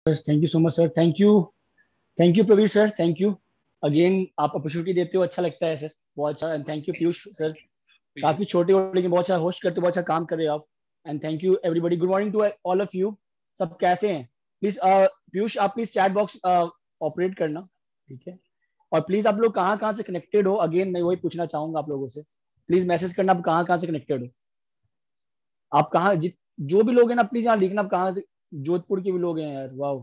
Thank you so much sir. Thank you Praveer sir, thank you again. आप opportunity देते हो, अच्छा लगता है सर, बहुत अच्छा। And thank you Piyush sir, काफी छोटे हो लेकिन बहुत अच्छा होस्ट करते हो, बहुत अच्छा काम कर रहे हो आप। And thank you everybody, good morning to all of you. सब कैसे हैं? प्लीज पीयूष आप प्लीज चैट बॉक्स ऑपरेट करना, ठीक है। और प्लीज आप लोग कहाँ कहाँ से कनेक्टेड हो, अगेन मैं वही पूछना चाहूंगा आप लोगों से। प्लीज मैसेज करना, आप कहाँ कहाँ से कनेक्टेड हो, आप कहाँ जो भी लोग हैं ना प्लीज यहाँ लिखना, आप कहाँ से। जोधपुर के भी लोग हैं यार, वाह।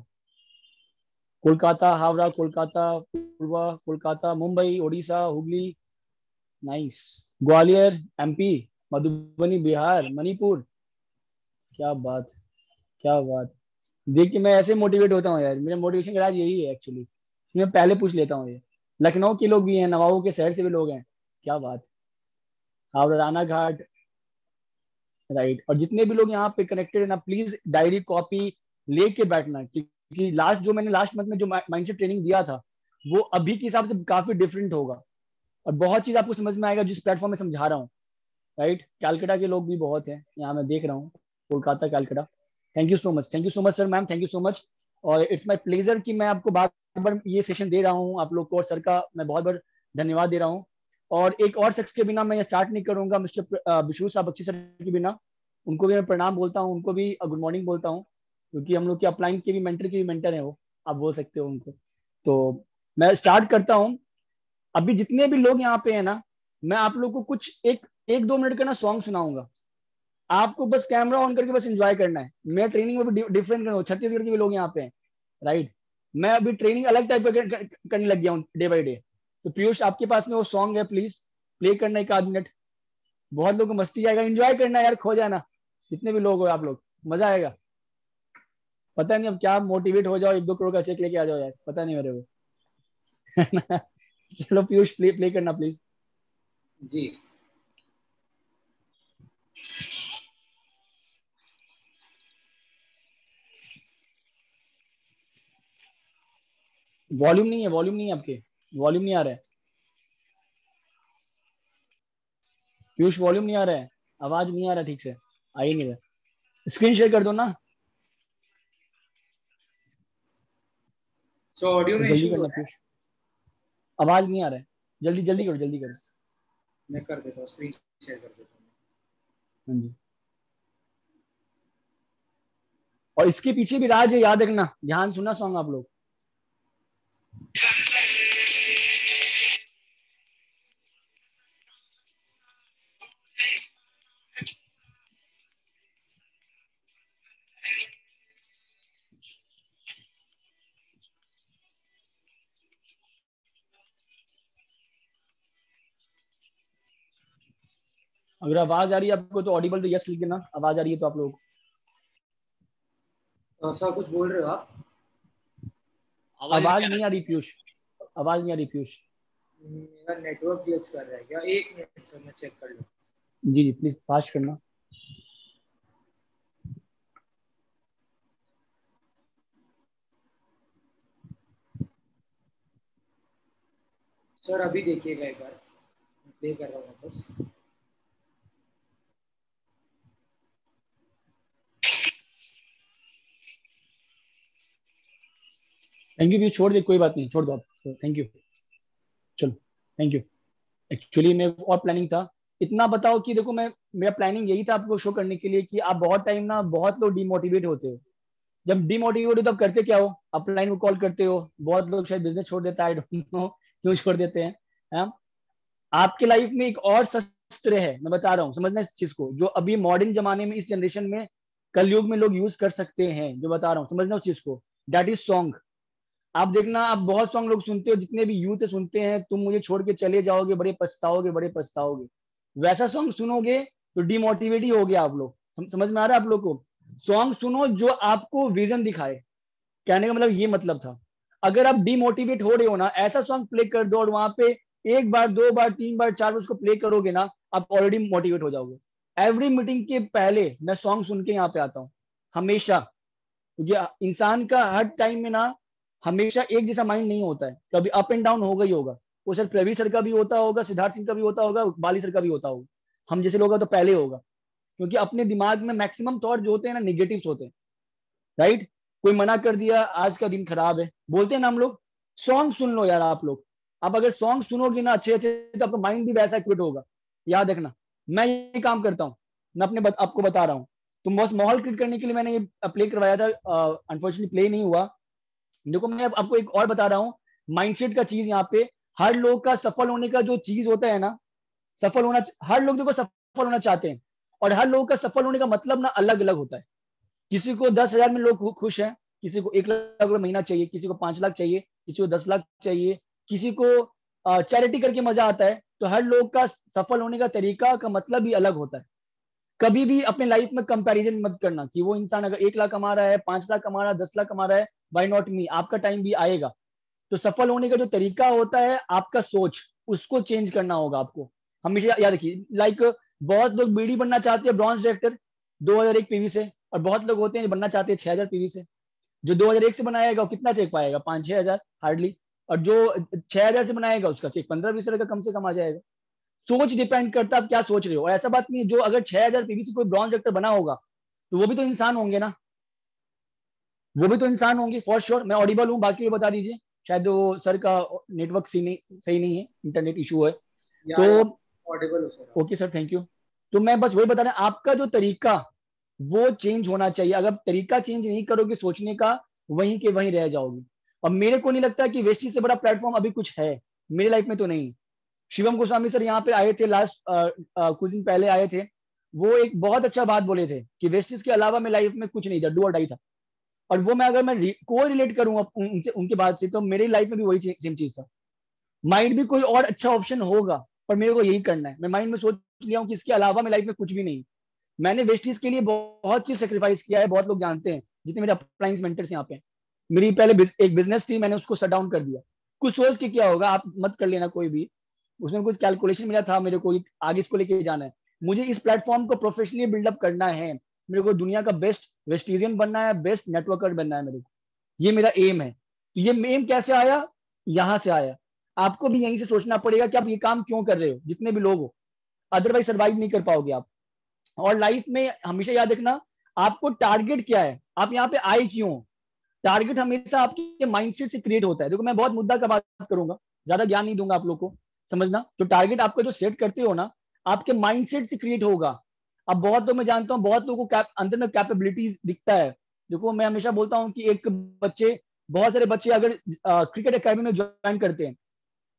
कोलकाता, हावड़ा, कोलकाता, पूर्वा, कोलकाता, मुंबई, उड़ीसा, हुगली, नाइस। ग्वालियर, एमपी, मधुबनी, बिहार, मणिपुर, क्या बात, क्या बात। देख के मैं ऐसे मोटिवेट होता हूँ यार, मेरा मोटिवेशन का राज यही है एक्चुअली। मैं पहले पूछ लेता हूँ ये। लखनऊ के लोग भी हैं, नवाबों के शहर से भी लोग हैं, क्या बात। हावड़ा, राना घाट, राइट। और जितने भी लोग यहाँ पे कनेक्टेड है ना, प्लीज डायरी कॉपी लेके बैठना, क्योंकि लास्ट जो मैंने लास्ट मंथ में जो माइंडसेट ट्रेनिंग दिया था, वो अभी के हिसाब से काफी डिफरेंट होगा। और बहुत चीज आपको समझ में आएगा जिस प्लेटफॉर्म में समझा रहा हूँ, राइट। कैलकाटा के लोग भी बहुत हैं यहाँ, मैं देख रहा हूँ, Kolkata, Calcutta. Thank you so much, thank you so much sir, ma'am, thank you so much. और इट्स माय प्लेजर कि मैं आपको बार बार ये सेशन दे रहा हूँ आप लोग को, और सर का मैं बहुत बार धन्यवाद दे रहा हूँ। और एक और शख्स के बिना मैं ये स्टार्ट नहीं करूंगा, मिस्टर बिशु साहब बख्शी सर के बिना। उनको भी मैं प्रणाम बोलता हूँ, उनको भी गुड मॉर्निंग बोलता हूँ, क्योंकि हम लोग के अपलाइन के भी मेंटर के भी मेंटर हैं वो, आप बोल सकते हो उनको। तो मैं स्टार्ट करता हूँ। अभी जितने भी लोग यहाँ पे हैं ना, मैं आप लोग को कुछ एक एक दो मिनट का ना सॉन्ग सुनाऊंगा। आपको बस कैमरा ऑन करके बस एंजॉय करना है। मैं ट्रेनिंग में भी डिफरेंट कर रहा हूँ, छत्तीसगढ़ के भी लोग यहाँ पे हैं, राइट। मैं अभी ट्रेनिंग अलग टाइप का करने लग गया हूँ डे बाई डे। तो पीयूष आपके पास में वो सॉन्ग है, प्लीज प्ले करना एक आध मिनट। बहुत लोगों को मस्ती आएगा, एंजॉय करना है यार, खो जाना। जितने भी लोग हो आप लोग, मजा आएगा। पता नहीं अब क्या मोटिवेट हो जाओ, 1-2 करोड़ का चेक लेके आ जाओ यार, पता नहीं मेरे को। चलो पीयूष, प्ले प्ले करना प्लीज। जी। वॉल्यूम नहीं है, वॉल्यूम नहीं है आपके, वॉल्यूम नहीं आ रहा है पीयूष, वॉल्यूम नहीं आ रहा है, आवाज नहीं आ रहा ठीक से, आ ही नहीं रहा। स्क्रीन शेयर कर दो ना, सो ऑडियो तो में जल्दी इशू हो करना रहा है। पीयूष, आवाज नहीं आ रहा है, जल्दी जल्दी करो, जल्दी करो। मैं कर देता हूँ, स्क्रीन शेयर कर देता हूँ। हाँ जी। और इसके पीछे भी राज है, याद रखना, ध्यान सुनना सॉन्ग आप लोग। अगर आवाज आ रही है आपको तो ऑडिबल तो यस लिख देना, आवाज आ रही है तो आप लोग। सर कुछ बोल रहे हो आप? आवाज नहीं आ रही पीयूष, आवाज नहीं आ रही पीयूष। मेरा नेटवर्क ग्लिच कर रहा है क्या? एक मिनट सर, मैं चेक कर लूँ। जी जी, प्लीज फास्ट करना। सर अभी देखिएगा एक बार, प्ले कर रहा हूँ वापस। थैंक यू पीयूष, छोड़ दे, कोई बात नहीं, छोड़ दो आप, थैंक यू। चलो, थैंक यू। एक्चुअली मैं और प्लानिंग था, इतना बताओ कि देखो मैं, मेरा प्लानिंग यही था आपको शो करने के लिए कि आप बहुत टाइम ना, बहुत लोग डिमोटिवेट होते हो। जब डिमोटिवेट हो तब करते क्या हो, अपलाइन को कॉल करते हो। बहुत लोग शायद बिजनेस छोड़ देता है, आई डोंट नो क्यों छोड़ देते हैं, है? आपके लाइफ में एक और शस्त्र है, मैं बता रहा हूँ, समझना इस चीज को, जो अभी मॉडर्न जमाने में, इस जनरेशन में, कलयुग में लोग यूज कर सकते हैं, जो बता रहा हूँ, समझना उस चीज को। That is song. आप देखना, आप बहुत सॉन्ग लोग सुनते हो, जितने भी यूथ सुनते हैं, तुम मुझे छोड़ के चले जाओगे, बड़े पछताओगे, बड़े पछताओगे। वैसा सॉन्ग सुनोगे तो डिमोटिवेट ही हो गया आप लोग। समझ में आ रहा है आप लोग को? सॉन्ग सुनो जो आपको विजन दिखाए, कहने का मतलब ये मतलब था। अगर आप डिमोटिवेट हो रहे हो ना, ऐसा सॉन्ग प्ले कर दो, और वहां पे एक बार, दो बार, तीन बार, चार बार उसको प्ले करोगे ना, आप ऑलरेडी मोटिवेट हो जाओगे। एवरी मीटिंग के पहले मैं सॉन्ग सुन के यहाँ पे आता हूँ, हमेशा। क्योंकि इंसान का हर टाइम में ना, हमेशा एक जैसा माइंड नहीं होता है, कभी अप एंड डाउन होगा ही होगा। वो सर प्रवीर सर का भी होता होगा, सिद्धार्थ सिंह का भी होता होगा, बाली सर का भी होता होगा। हम जैसे लोग तो पहले होगा, क्योंकि अपने दिमाग में मैक्सिमम थॉट जो होते हैं ना, निगेटिव्स होते हैं, राइट। कोई मना कर दिया, आज का दिन खराब है, बोलते हैं ना हम लोग। सॉन्ग सुन लो यार आप लोग, आप अगर सॉन्ग सुनोगे ना अच्छे अच्छे, तो आपका माइंड भी वैसा क्विट होगा। याद रखना, मैं ये काम करता हूँ, मैं आपको बता रहा हूँ। तो बस माहौल क्रिएट करने के लिए मैंने ये प्ले करवाया था, अनफॉर्चुनेटली प्ले नहीं हुआ। देखो मैं आपको एक और बता रहा हूँ, माइंडसेट का चीज यहाँ पे। हर लोग का सफल होने का जो चीज होता है ना, सफल होना, हर लोग देखो सफल होना चाहते हैं, और हर लोग का सफल होने का मतलब ना अलग अलग होता है। किसी को 10,000 में लोग खुश हैं, किसी को 1 लाख रुपए महीना चाहिए, किसी को 5 लाख चाहिए, किसी को 10 लाख चाहिए, किसी को चैरिटी करके मजा आता है। तो हर लोग का सफल होने का तरीका का मतलब भी अलग होता है। कभी भी अपने लाइफ में कंपैरिजन मत करना कि वो इंसान अगर 1 लाख कमा रहा है, 5 लाख कमा रहा है, 10 लाख कमा रहा है, वाई नॉट मी। आपका टाइम भी आएगा। तो सफल होने का जो तरीका होता है, आपका सोच, उसको चेंज करना होगा आपको। हमेशा याद रखिए, लाइक बहुत लोग बीडी बनना चाहते हैं ब्रॉन्ज डायरेक्टर 2001 पीवी से, और बहुत लोग होते हैं जो बनना चाहते हैं 6,000 पीवी से। जो 2001 से बनाएगा वो कितना चेक पाएगा? 5-6 हजार हार्डली। और जो 6,000 से बनाएगा उसका चेक 15-20 हजार का कम से कम आ जाएगा। सोच डिपेंड करता है आप क्या सोच रहे हो। और ऐसा बात नहीं है, जो अगर 6,000 पीवी से कोई ब्रॉन्ज डायरेक्टर बना होगा, तो वो भी तो इंसान होंगे ना, वो भी तो इंसान होंगे फॉर श्योर। मैं ऑडिबल हूँ? बाकी ये बता दीजिए, शायद वो सर का नेटवर्क सही नहीं है, इंटरनेट इशू है। या तो ऑडिबल हो sir. Okay sir, thank you. तो मैं बस वही बता रहा हूँ, आपका जो तरीका वो चेंज होना चाहिए। अगर तरीका चेंज नहीं करोगे सोचने का, वहीं के वहीं रह जाओगे। और मेरे को नहीं लगता कि वेस्टी से बड़ा प्लेटफॉर्म अभी कुछ है मेरी लाइफ में, तो नहीं। शिवम गोस्वामी सर यहाँ पे आए थे लास्ट कुछ दिन पहले आए थे। वो एक बहुत अच्छा बात बोले थे कि वेस्टिज के अलावा मेरी लाइफ में कुछ नहीं था, डू और डाई था। और वो मैं अगर मैं को रिलेट करूँ उनसे, उनके बात से, तो मेरी लाइफ में भी वही सेम चीज था। माइंड भी कोई और अच्छा ऑप्शन होगा, पर मेरे को यही करना है। मैं माइंड में सोच लिया हूँ कि इसके अलावा मेरी लाइफ में कुछ भी नहीं। मैंने वेस्टीज के लिए बहुत चीज सेक्रीफाइस किया है, बहुत लोग जानते हैं जितने मेरे अप्लाइंस मेंटर्स यहाँ पे। मेरी पहले एक बिजनेस थी, मैंने उसको शट डाउन कर दिया। कुछ सोच के किया होगा, आप मत कर लेना कोई भी। उसमें कुछ कैलकुलेशन मिला था मेरे को, आगे इसको लेके जाना है। मुझे इस प्लेटफॉर्म को प्रोफेशनली बिल्डअप करना है। मेरे को दुनिया का बेस्ट वेस्टिजियन बनना है, बेस्ट नेटवर्कर बनना है मेरे को। ये मेरा एम है। तो ये एम कैसे आया? यहां से आया। आपको भी यहीं से सोचना पड़ेगा कि आप ये काम क्यों कर रहे हो, जितने भी लोग हो। अदरवाइज सर्वाइव नहीं कर पाओगे आप। और लाइफ में हमेशा याद रखना, आपको टारगेट क्या है, आप यहाँ पे आए क्यों। टारगेट हमेशा आपके माइंडसेट से क्रिएट होता है। देखो मैं बहुत मुद्दा का बात करूंगा, ज्यादा ज्ञान नहीं दूंगा आप लोग को। समझना, जो टारगेट आपको जो सेट करते हो ना, आपके माइंडसेट से क्रिएट होगा। अब बहुत लोग, मैं जानता हूँ बहुत लोगों को अंदर में कैपेबिलिटीज दिखता है। देखो मैं हमेशा बोलता हूँ कि एक बच्चे, बहुत सारे बच्चे अगर क्रिकेट एकेडमी में ज्वाइन करते हैं,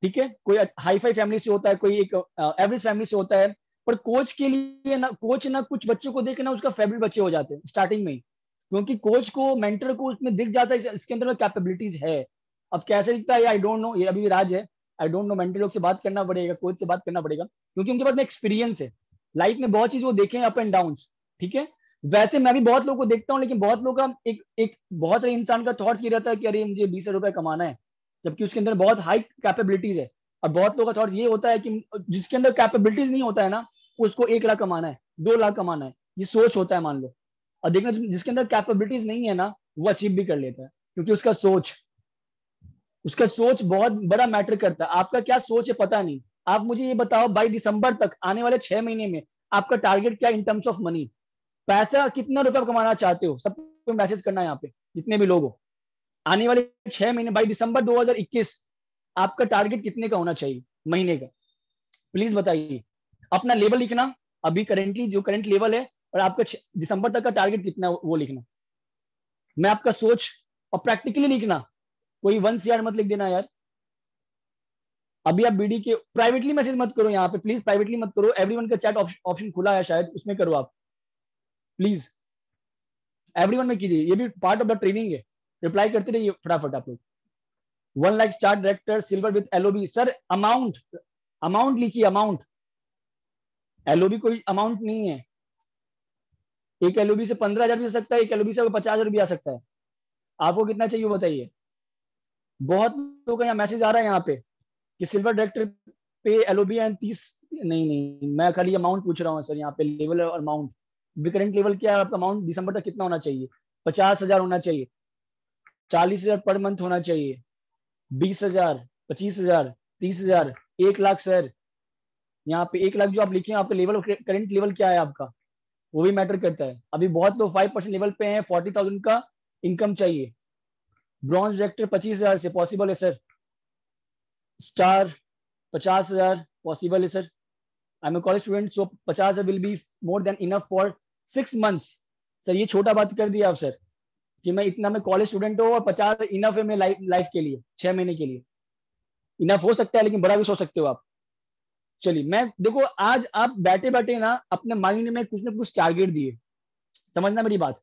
ठीक है, कोई हाई फाई फैमिली से होता है, कोई एक एवरेज फैमिली से होता है, पर कोच के लिए ना, कोच ना कुछ बच्चों को देख ना उसका फेवरेट बच्चे हो जाते हैं स्टार्टिंग में ही। क्योंकि कोच को, मेंटर को उसमें दिख जाता है इसके अंदर कैपेबिलिटीज है। अब कैसे दिखता है आई डोंट नो, ये अभी राज है। आई डोंट नो, मेंटर लोग से बात करना पड़ेगा, कोच से बात करना पड़ेगा, क्योंकि उनके पास में एक्सपीरियंस है। लाइफ में बहुत चीज वो देखे हैं, अप एंड डाउन। ठीक है, वैसे मैं भी बहुत लोगों को देखता हूँ, लेकिन बहुत लोगों का एक बहुत सारे इंसान का थॉट ये रहता है कि अरे मुझे 20,000 रुपए कमाना है, जबकि उसके अंदर बहुत हाई कैपेबिलिटीज है। और बहुत लोगों का थॉट ये होता है कि जिसके अंदर कैपेबिलिटीज नहीं होता है ना, उसको 1 लाख कमाना है, 2 लाख कमाना है, ये सोच होता है मान लो। और देखना, जिसके अंदर कैपेबिलिटीज नहीं है ना, वो अचीव भी कर लेता है, क्योंकि उसका सोच बहुत बड़ा मैटर करता है। आपका क्या सोच है पता नहीं। आप मुझे ये बताओ, बाई दिसंबर तक, आने वाले 6 महीने में आपका टारगेट क्या इन टर्म्स ऑफ मनी, पैसा कितना रुपया कमाना चाहते हो? सबको मैसेज करना है यहाँ पे, जितने भी लोग हो। आने वाले 6 महीने, बाई दिसंबर 2021, आपका टारगेट कितने का होना चाहिए महीने का? प्लीज बताइए। अपना लेवल लिखना, अभी करेंटली जो करंट लेवल है, और आपका दिसंबर तक का टारगेट कितना है वो लिखना। मैं आपका सोच, और प्रैक्टिकली लिखना, कोई 1 CR मत लिख देना यार। अभी आप बीडी के प्राइवेटली मैसेज मत करो यहाँ पे, प्लीज प्राइवेटली मत करो। एवरीवन का चैट ऑप्शन खुला है शायद, उसमें करो आप प्लीज। एवरीवन में कीजिए, ये भी पार्ट ऑफ द ट्रेनिंग है। रिप्लाई करते रहिए फटाफट आप लोग। 1 lakh star director silver with LOB. Sir amount, amount लिखिए, अमाउंट। एलओबी कोई अमाउंट नहीं है। एक एलओबी से 15,000 भी हो सकता है, एक एलओबी से 50,000 भी आ सकता है। आपको कितना चाहिए बताइए। बहुत लोगों का यहाँ मैसेज आ रहा है यहाँ पे कि सिल्वर डायरेक्टर पे एलओबी एंड 30। नहीं नहीं, मैं खाली अमाउंट पूछ रहा हूँ सर, यहाँ पे लेवल और अमाउंट। करंट लेवल क्या है आपका? अमाउंट दिसंबर तक कितना होना चाहिए? 50,000 होना चाहिए, 40,000 पर मंथ होना चाहिए, 20,000, 25,000, 30,000, 1 लाख सर। यहाँ पे 1 लाख जो आप लिखे हैं, आपका लेवल, करंट लेवल क्या है आपका, वो भी मैटर करता है। अभी बहुत लोग 5% लेवल पे हैं 40,000 का, इनकम चाहिए। ब्रॉन्ज डायरेक्टर 25,000 से पॉसिबल है सर। स्टार 50,000 पॉसिबल है sir. I am a college student so 50,000 will be more than enough for 6 months. Sir ये छोटा बात कर दिया आप सर कि मैं इतना, मैं कॉलेज स्टूडेंट हूँ और 50 इनफ है मेरे लाइफ के लिए, 6 महीने के लिए इनफ हो सकता है, लेकिन बड़ा भी सोच सकते हो आप। चलिए मैं देखो, आज आप बैठे बैठे ना अपने माइंड में कुछ ना कुछ टारगेट दिए, समझना मेरी बात।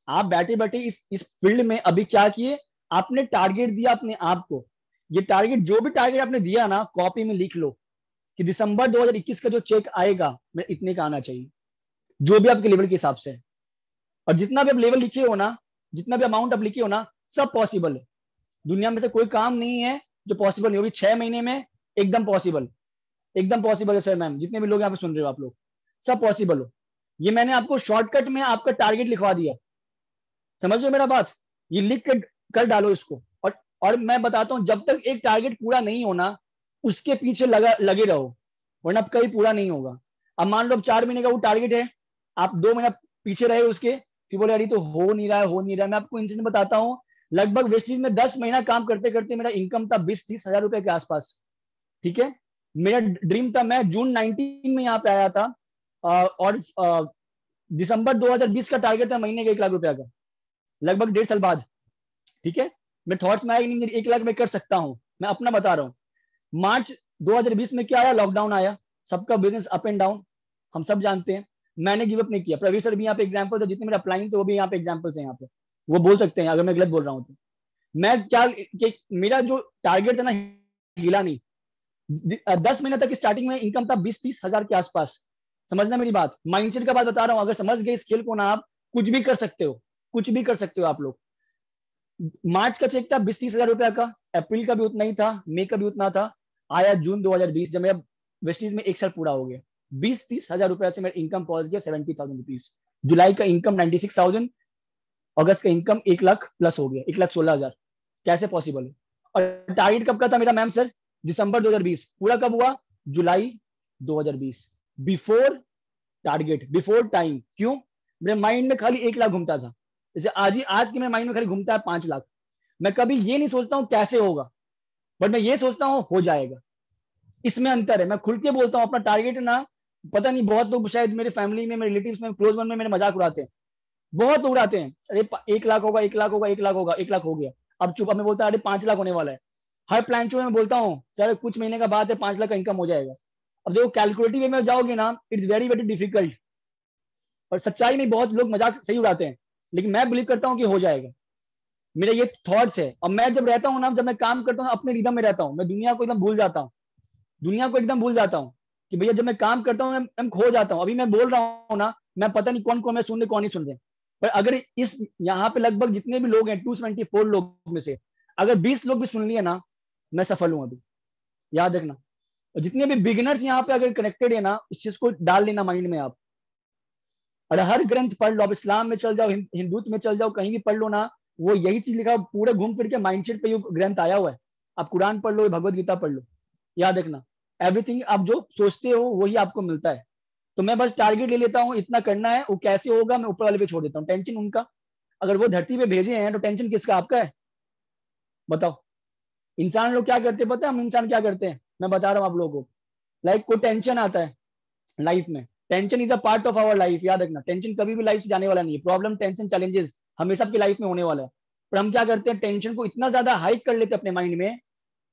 आप बैठे बैठे इस फील्ड में अभी क्या किए, आपने टारगेट दिया अपने आप को। ये टारगेट, जो भी टारगेट आपने दिया ना, कॉपी में लिख लो कि दिसंबर 2021 का जो चेक आएगा मैं इतने का आना चाहिए, जो भी आपके लेवल के हिसाब से। और जितना भी आप लेवल लिखे हो ना, जितना भी अमाउंट आप लिखे हो ना, सब पॉसिबल है। दुनिया में से कोई काम नहीं है जो पॉसिबल नहीं होगी 6 महीने में। एकदम पॉसिबल, एकदम पॉसिबल है सर मैम, जितने भी लोग यहाँ पे सुन रहे हो आप लोग, सब पॉसिबल हो। ये मैंने आपको शॉर्टकट में आपका टारगेट लिखवा दिया, समझ लो मेरा बात। ये लिख कर डालो इसको। और मैं बताता हूं, जब तक एक टारगेट पूरा नहीं होना उसके पीछे लगे रहो, वरना कभी पूरा नहीं होगा। अब मान लो अब 4 महीने का वो टारगेट है, आप 2 महीना पीछे रहे उसके, फिर बोले अरे तो हो नहीं रहा है, हो नहीं रहा है। मैं आपको इंसिडेंट बताता हूँ, लगभग वेस्टीज में 10 महीना काम करते करते मेरा इनकम था 20-30 हजार रुपए के आसपास। ठीक है, मेरा ड्रीम था, मैं जून 19 में यहाँ पे आया था और दिसंबर 2020 का टारगेट था महीने का 1 लाख रुपया का, लगभग 1.5 साल बाद। ठीक है, मैं थॉट्स में आया नहीं 1 लाख में कर सकता हूं, मैं अपना बता रहा हूँ। मार्च 2020 में क्या आया, लॉकडाउन आया, सबका बिजनेस अप एंड डाउन, हम सब जानते हैं। मैंने गिव अप नहीं किया। प्रवीण सर भी यहाँ पे एग्जाम्पल है, जितने मेरे अपलाइन थे वो भी यहाँ पे एग्जाम्पल्स हैं यहाँ पे, वो बोल सकते हैं अगर मैं गलत बोल रहा हूँ तो। मैं क्या कि मेरा जो टारगेट था ना, हिला नहीं। 10 महीने तक स्टार्टिंग में इनकम था 20-30 हजार के आसपास। समझना मेरी बात, माइंडसेट का बात बता रहा हूँ। अगर समझ गए इस खेल को ना, आप कुछ भी कर सकते हो, कुछ भी कर सकते हो आप लोग। मार्च का चेक था 20-30 हजार रुपया का, अप्रैल का भी उतना ही था, मई का भी उतना था। आया जून 2020, जब मेरा वेस्टीज में 1 साल पूरा हो गया, 20-30 हजार रुपया से मेरा इनकम पहुंच गया 70,000 रुपीज। जुलाई का इनकम 96,000, अगस्त का इनकम 1 लाख प्लस हो गया, 1,16,000। कैसे पॉसिबल है? और टारगेट कब का था मेरा मैम सर? दिसंबर 2020। पूरा कब हुआ? जुलाई 2020। Before target, before time. क्यों? मेरे माइंड में खाली 1 लाख घूमता था। जैसे आज के मेरे माइंड में खाली घूमता है 5 लाख। मैं कभी ये नहीं सोचता हूँ कैसे होगा, बट मैं ये सोचता हूँ हो जाएगा। इसमें अंतर है। मैं खुल के बोलता हूँ अपना टारगेट ना, पता नहीं बहुत लोग शायद मेरे फैमिली में, मेरे रिलेटिव्स में, क्लोज वन में मेरे मजाक उड़ाते हैं, बहुत उड़ाते हैं। अरे 1 लाख होगा, 1 लाख होगा, 1 लाख होगा, 1 लाख हो गया। अब चुप, अब मैं बोलता अरे 5 लाख होने वाला है। हर प्लान शो में बोलता हूँ सर कुछ महीने का बाद है 5 लाख का इनकम हो जाएगा। अब देखो कैलकुलेटिव वे में जाओगे ना, इट्स वेरी वेरी डिफिकल्ट। और सच्चाई नहीं, बहुत लोग मजाक सही उड़ाते हैं, लेकिन मैं बिलीव करता हूँ कि हो जाएगा। मेरा ये थॉट्स है। और मैं जब रहता हूँ ना, जब मैं काम करता हूँ अपने रिदम में रहता हूँ, मैं दुनिया को एकदम भूल जाता हूँ, दुनिया को एकदम भूल जाता हूँ कि भैया जब मैं काम करता हूँ मैं खो जाता हूँ। अभी मैं बोल रहा हूँ ना, मैं पता नहीं कौन कौन मैं सुन रहे कौन नहीं सुन रहे, पर अगर इस यहाँ पे लगभग जितने भी लोग हैं 274 लोग में से अगर 20 लोग भी सुन लिए ना, मैं सफल हूँ अभी, याद रखना। और जितने भी बिगिनर्स यहाँ पे अगर कनेक्टेड है ना, इस चीज को डाल लेना माइंड में आप। और हर ग्रंथ पढ़ लो, आप इस्लाम में चल जाओ, हिंदुत्व में चल जाओ, कहीं भी पढ़ लो ना, वो यही चीज लिखा, पूरे घूम फिर के माइंडसेट पे ग्रंथ आया हुआ है। आप कुरान पढ़ लो, भगवत गीता पढ़ लो, याद रखना एवरीथिंग आप जो सोचते हो वही आपको मिलता है। तो मैं बस टारगेट ले लेता हूँ, इतना करना है, वो कैसे होगा मैं ऊपर वाले पे छोड़ देता हूँ, टेंशन उनका। अगर वो धरती पे भेजे हैं तो टेंशन किसका, आपका है? बताओ। इंसान लोग क्या करते हैं पता है? हम इंसान क्या करते हैं, मैं बता रहा हूँ आप लोगों को। लाइक कोई टेंशन आता है लाइफ में, tension is a part of our life, याद रखना। टेंशन कभी भी लाइफ से जाने वाला नहीं है। प्रॉब्लम, टेंशन, चैलेंजेस हमेशा आपकी लाइफ में होने वाला है। पर हम क्या करते हैं, टेंशन को इतना ज्यादा हाइक कर लेते हैं अपने माइंड में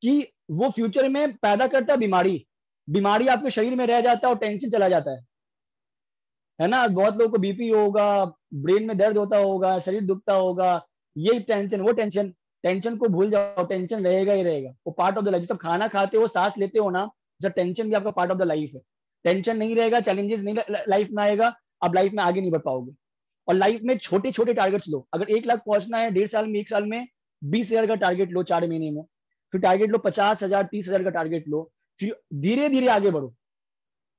कि वो फ्यूचर में पैदा करता है बीमारी। बीमारी आपके शरीर में रह जाता है और टेंशन चला जाता है ना। बहुत लोगों को बीपी होगा, ब्रेन में दर्द होता होगा, शरीर दुखता होगा, ये टेंशन वो टेंशन। टेंशन को भूल जाओ, टेंशन रहेगा ही रहेगा, वो पार्ट ऑफ द लाइफ। जब खाना खाते हो, सांस लेते हो ना, जब टेंशन भी आपका पार्ट ऑफ द लाइफ है। टेंशन नहीं रहेगा, चैलेंजेस नहीं लाइफ में आएगा, आप लाइफ में आगे नहीं बढ़ पाओगे। और लाइफ में छोटे छोटे टारगेट्स लो। अगर 1 लाख पहुंचना है 1.5 साल में, 1 साल में 20,000 का टारगेट लो, 4 महीने में। फिर टारगेट लो 50,000, 30,000 का टारगेट लो। फिर धीरे धीरे आगे बढ़ो,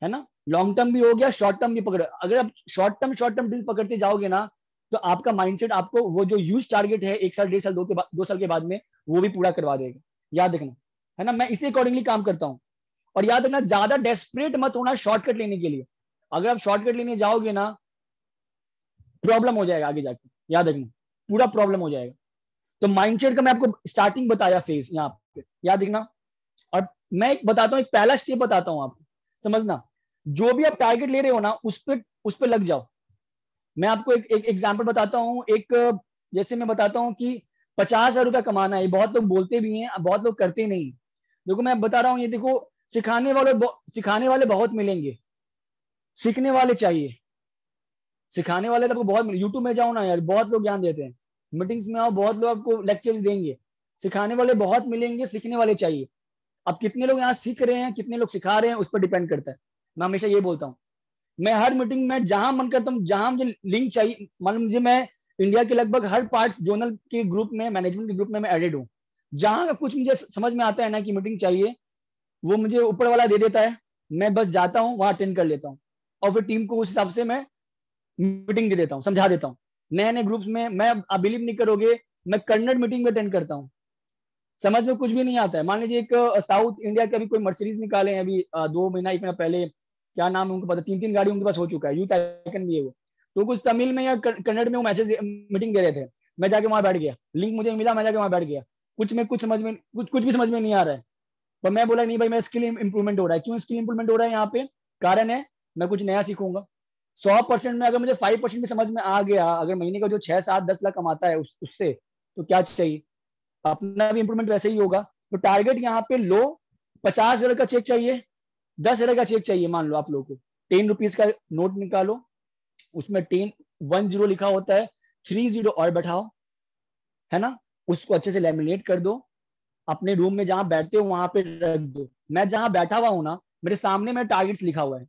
है ना। लॉन्ग टर्म भी हो गया, शॉर्ट टर्म भी पकड़ो। अगर आप शॉर्ट टर्म ड्रीम पकड़ते जाओगे ना, तो आपका माइंडसेट आपको वो जो ह्यूज टारगेट है 1 साल, 1.5 साल, 2 साल के बाद में, वो भी पूरा करवा देगा, याद रखना, है ना। मैं इसी अकॉर्डिंगली काम करता हूँ। और याद रखना, ज्यादा डेस्परेट मत होना शॉर्टकट लेने के लिए। अगर आप शॉर्टकट लेने जाओगे ना, प्रॉब्लम हो जाएगा आगे जाके, याद रखना। पूरा प्रॉब्लम हो जाएगा। तो माइंडसेट का मैं आपको स्टार्टिंग बताया फेज यहाँ पे, याद दिखना। और मैं एक बताता हूँ, एक पहला स्टेप बताता हूँ आपको, समझना। जो भी आप टारगेट ले रहे हो ना, उस पर लग जाओ। मैं आपको एक एग्जांपल बताता हूँ। एक जैसे मैं बताता हूँ कि 50,000 रुपया कमाना है, बहुत लोग बोलते भी हैं, बहुत लोग करते नहीं। देखो मैं बता रहा हूँ, ये देखो, सिखाने वाले बहुत मिलेंगे, सीखने वाले चाहिए। सिखाने वाले तो आपको बहुत मिले, यूट्यूब में जाओ ना यार, बहुत लोग ज्ञान देते हैं। मीटिंग्स में आओ, बहुत लोग आपको लेक्चर्स देंगे। सिखाने वाले बहुत मिलेंगे, सीखने वाले चाहिए। अब कितने लोग यहाँ सीख रहे हैं, कितने लोग सिखा रहे हैं, उस पर डिपेंड करता है। मैं हमेशा ये बोलता हूँ, मैं हर मीटिंग में जहां मन करता हूँ, जहां मुझे लिंक चाहिए, मान लो मुझे, मैं इंडिया के लगभग हर पार्ट जोनल के ग्रुप में, मैनेजमेंट के ग्रुप में मैं एडेड हूँ। जहां का कुछ मुझे समझ में आता है ना कि मीटिंग चाहिए, वो मुझे ऊपर वाला दे देता है। मैं बस जाता हूँ, वहां अटेंड कर लेता हूँ, और फिर टीम को उस हिसाब से मैं मीटिंग दे देता हूँ, समझा देता हूँ। नए नए ग्रुप्स में मैं, आप बिलीव नहीं करोगे, मैं कन्नड़ मीटिंग में अटेंड करता हूँ। समझ में कुछ भी नहीं आता है। मान लीजिए एक साउथ इंडिया के अभी कोई मर्सिडीज निकाले हैं अभी 2 महीना 1 महीना पहले, क्या नाम है उनको पता, 3 3 गाड़ी उनके पास हो चुका है, यूथ आइकन भी है वो। तो कुछ तमिल में या कन्नड़ में वो मैसेज मीटिंग दे रहे थे, मैं जाके वहां बैठ गया, लिंक मुझे मिला, मैं जाके वहां बैठ गया। कुछ समझ में, कुछ भी समझ में नहीं आ रहा है। पर मैं बोला नहीं भाई, मेरा स्किल इंप्रूवमेंट हो रहा है। क्यों स्किल इंप्रूवमेंट हो रहा है यहाँ पे? कारण है, मैं कुछ नया सीखूंगा। 100% में अगर मुझे 5% भी समझ में आ गया, अगर महीने का जो 6 7 10 लाख कमाता है उससे, तो क्या चाहिए, अपना भी इंप्रूवमेंट वैसे ही होगा। तो टारगेट यहाँ पे लो, 50,000 का चेक चाहिए, 10,000 का चेक चाहिए, मान लो आप लोगों को। 10 रुपीज का नोट निकालो, उसमें 10 लिखा होता है, 30 और बैठाओ, है ना। उसको अच्छे से लेमिनेट कर दो, अपने रूम में जहां बैठते हो वहां पे रख दो। मैं जहां बैठा हुआ हूं ना, मेरे सामने मेरा टारगेट्स लिखा हुआ है।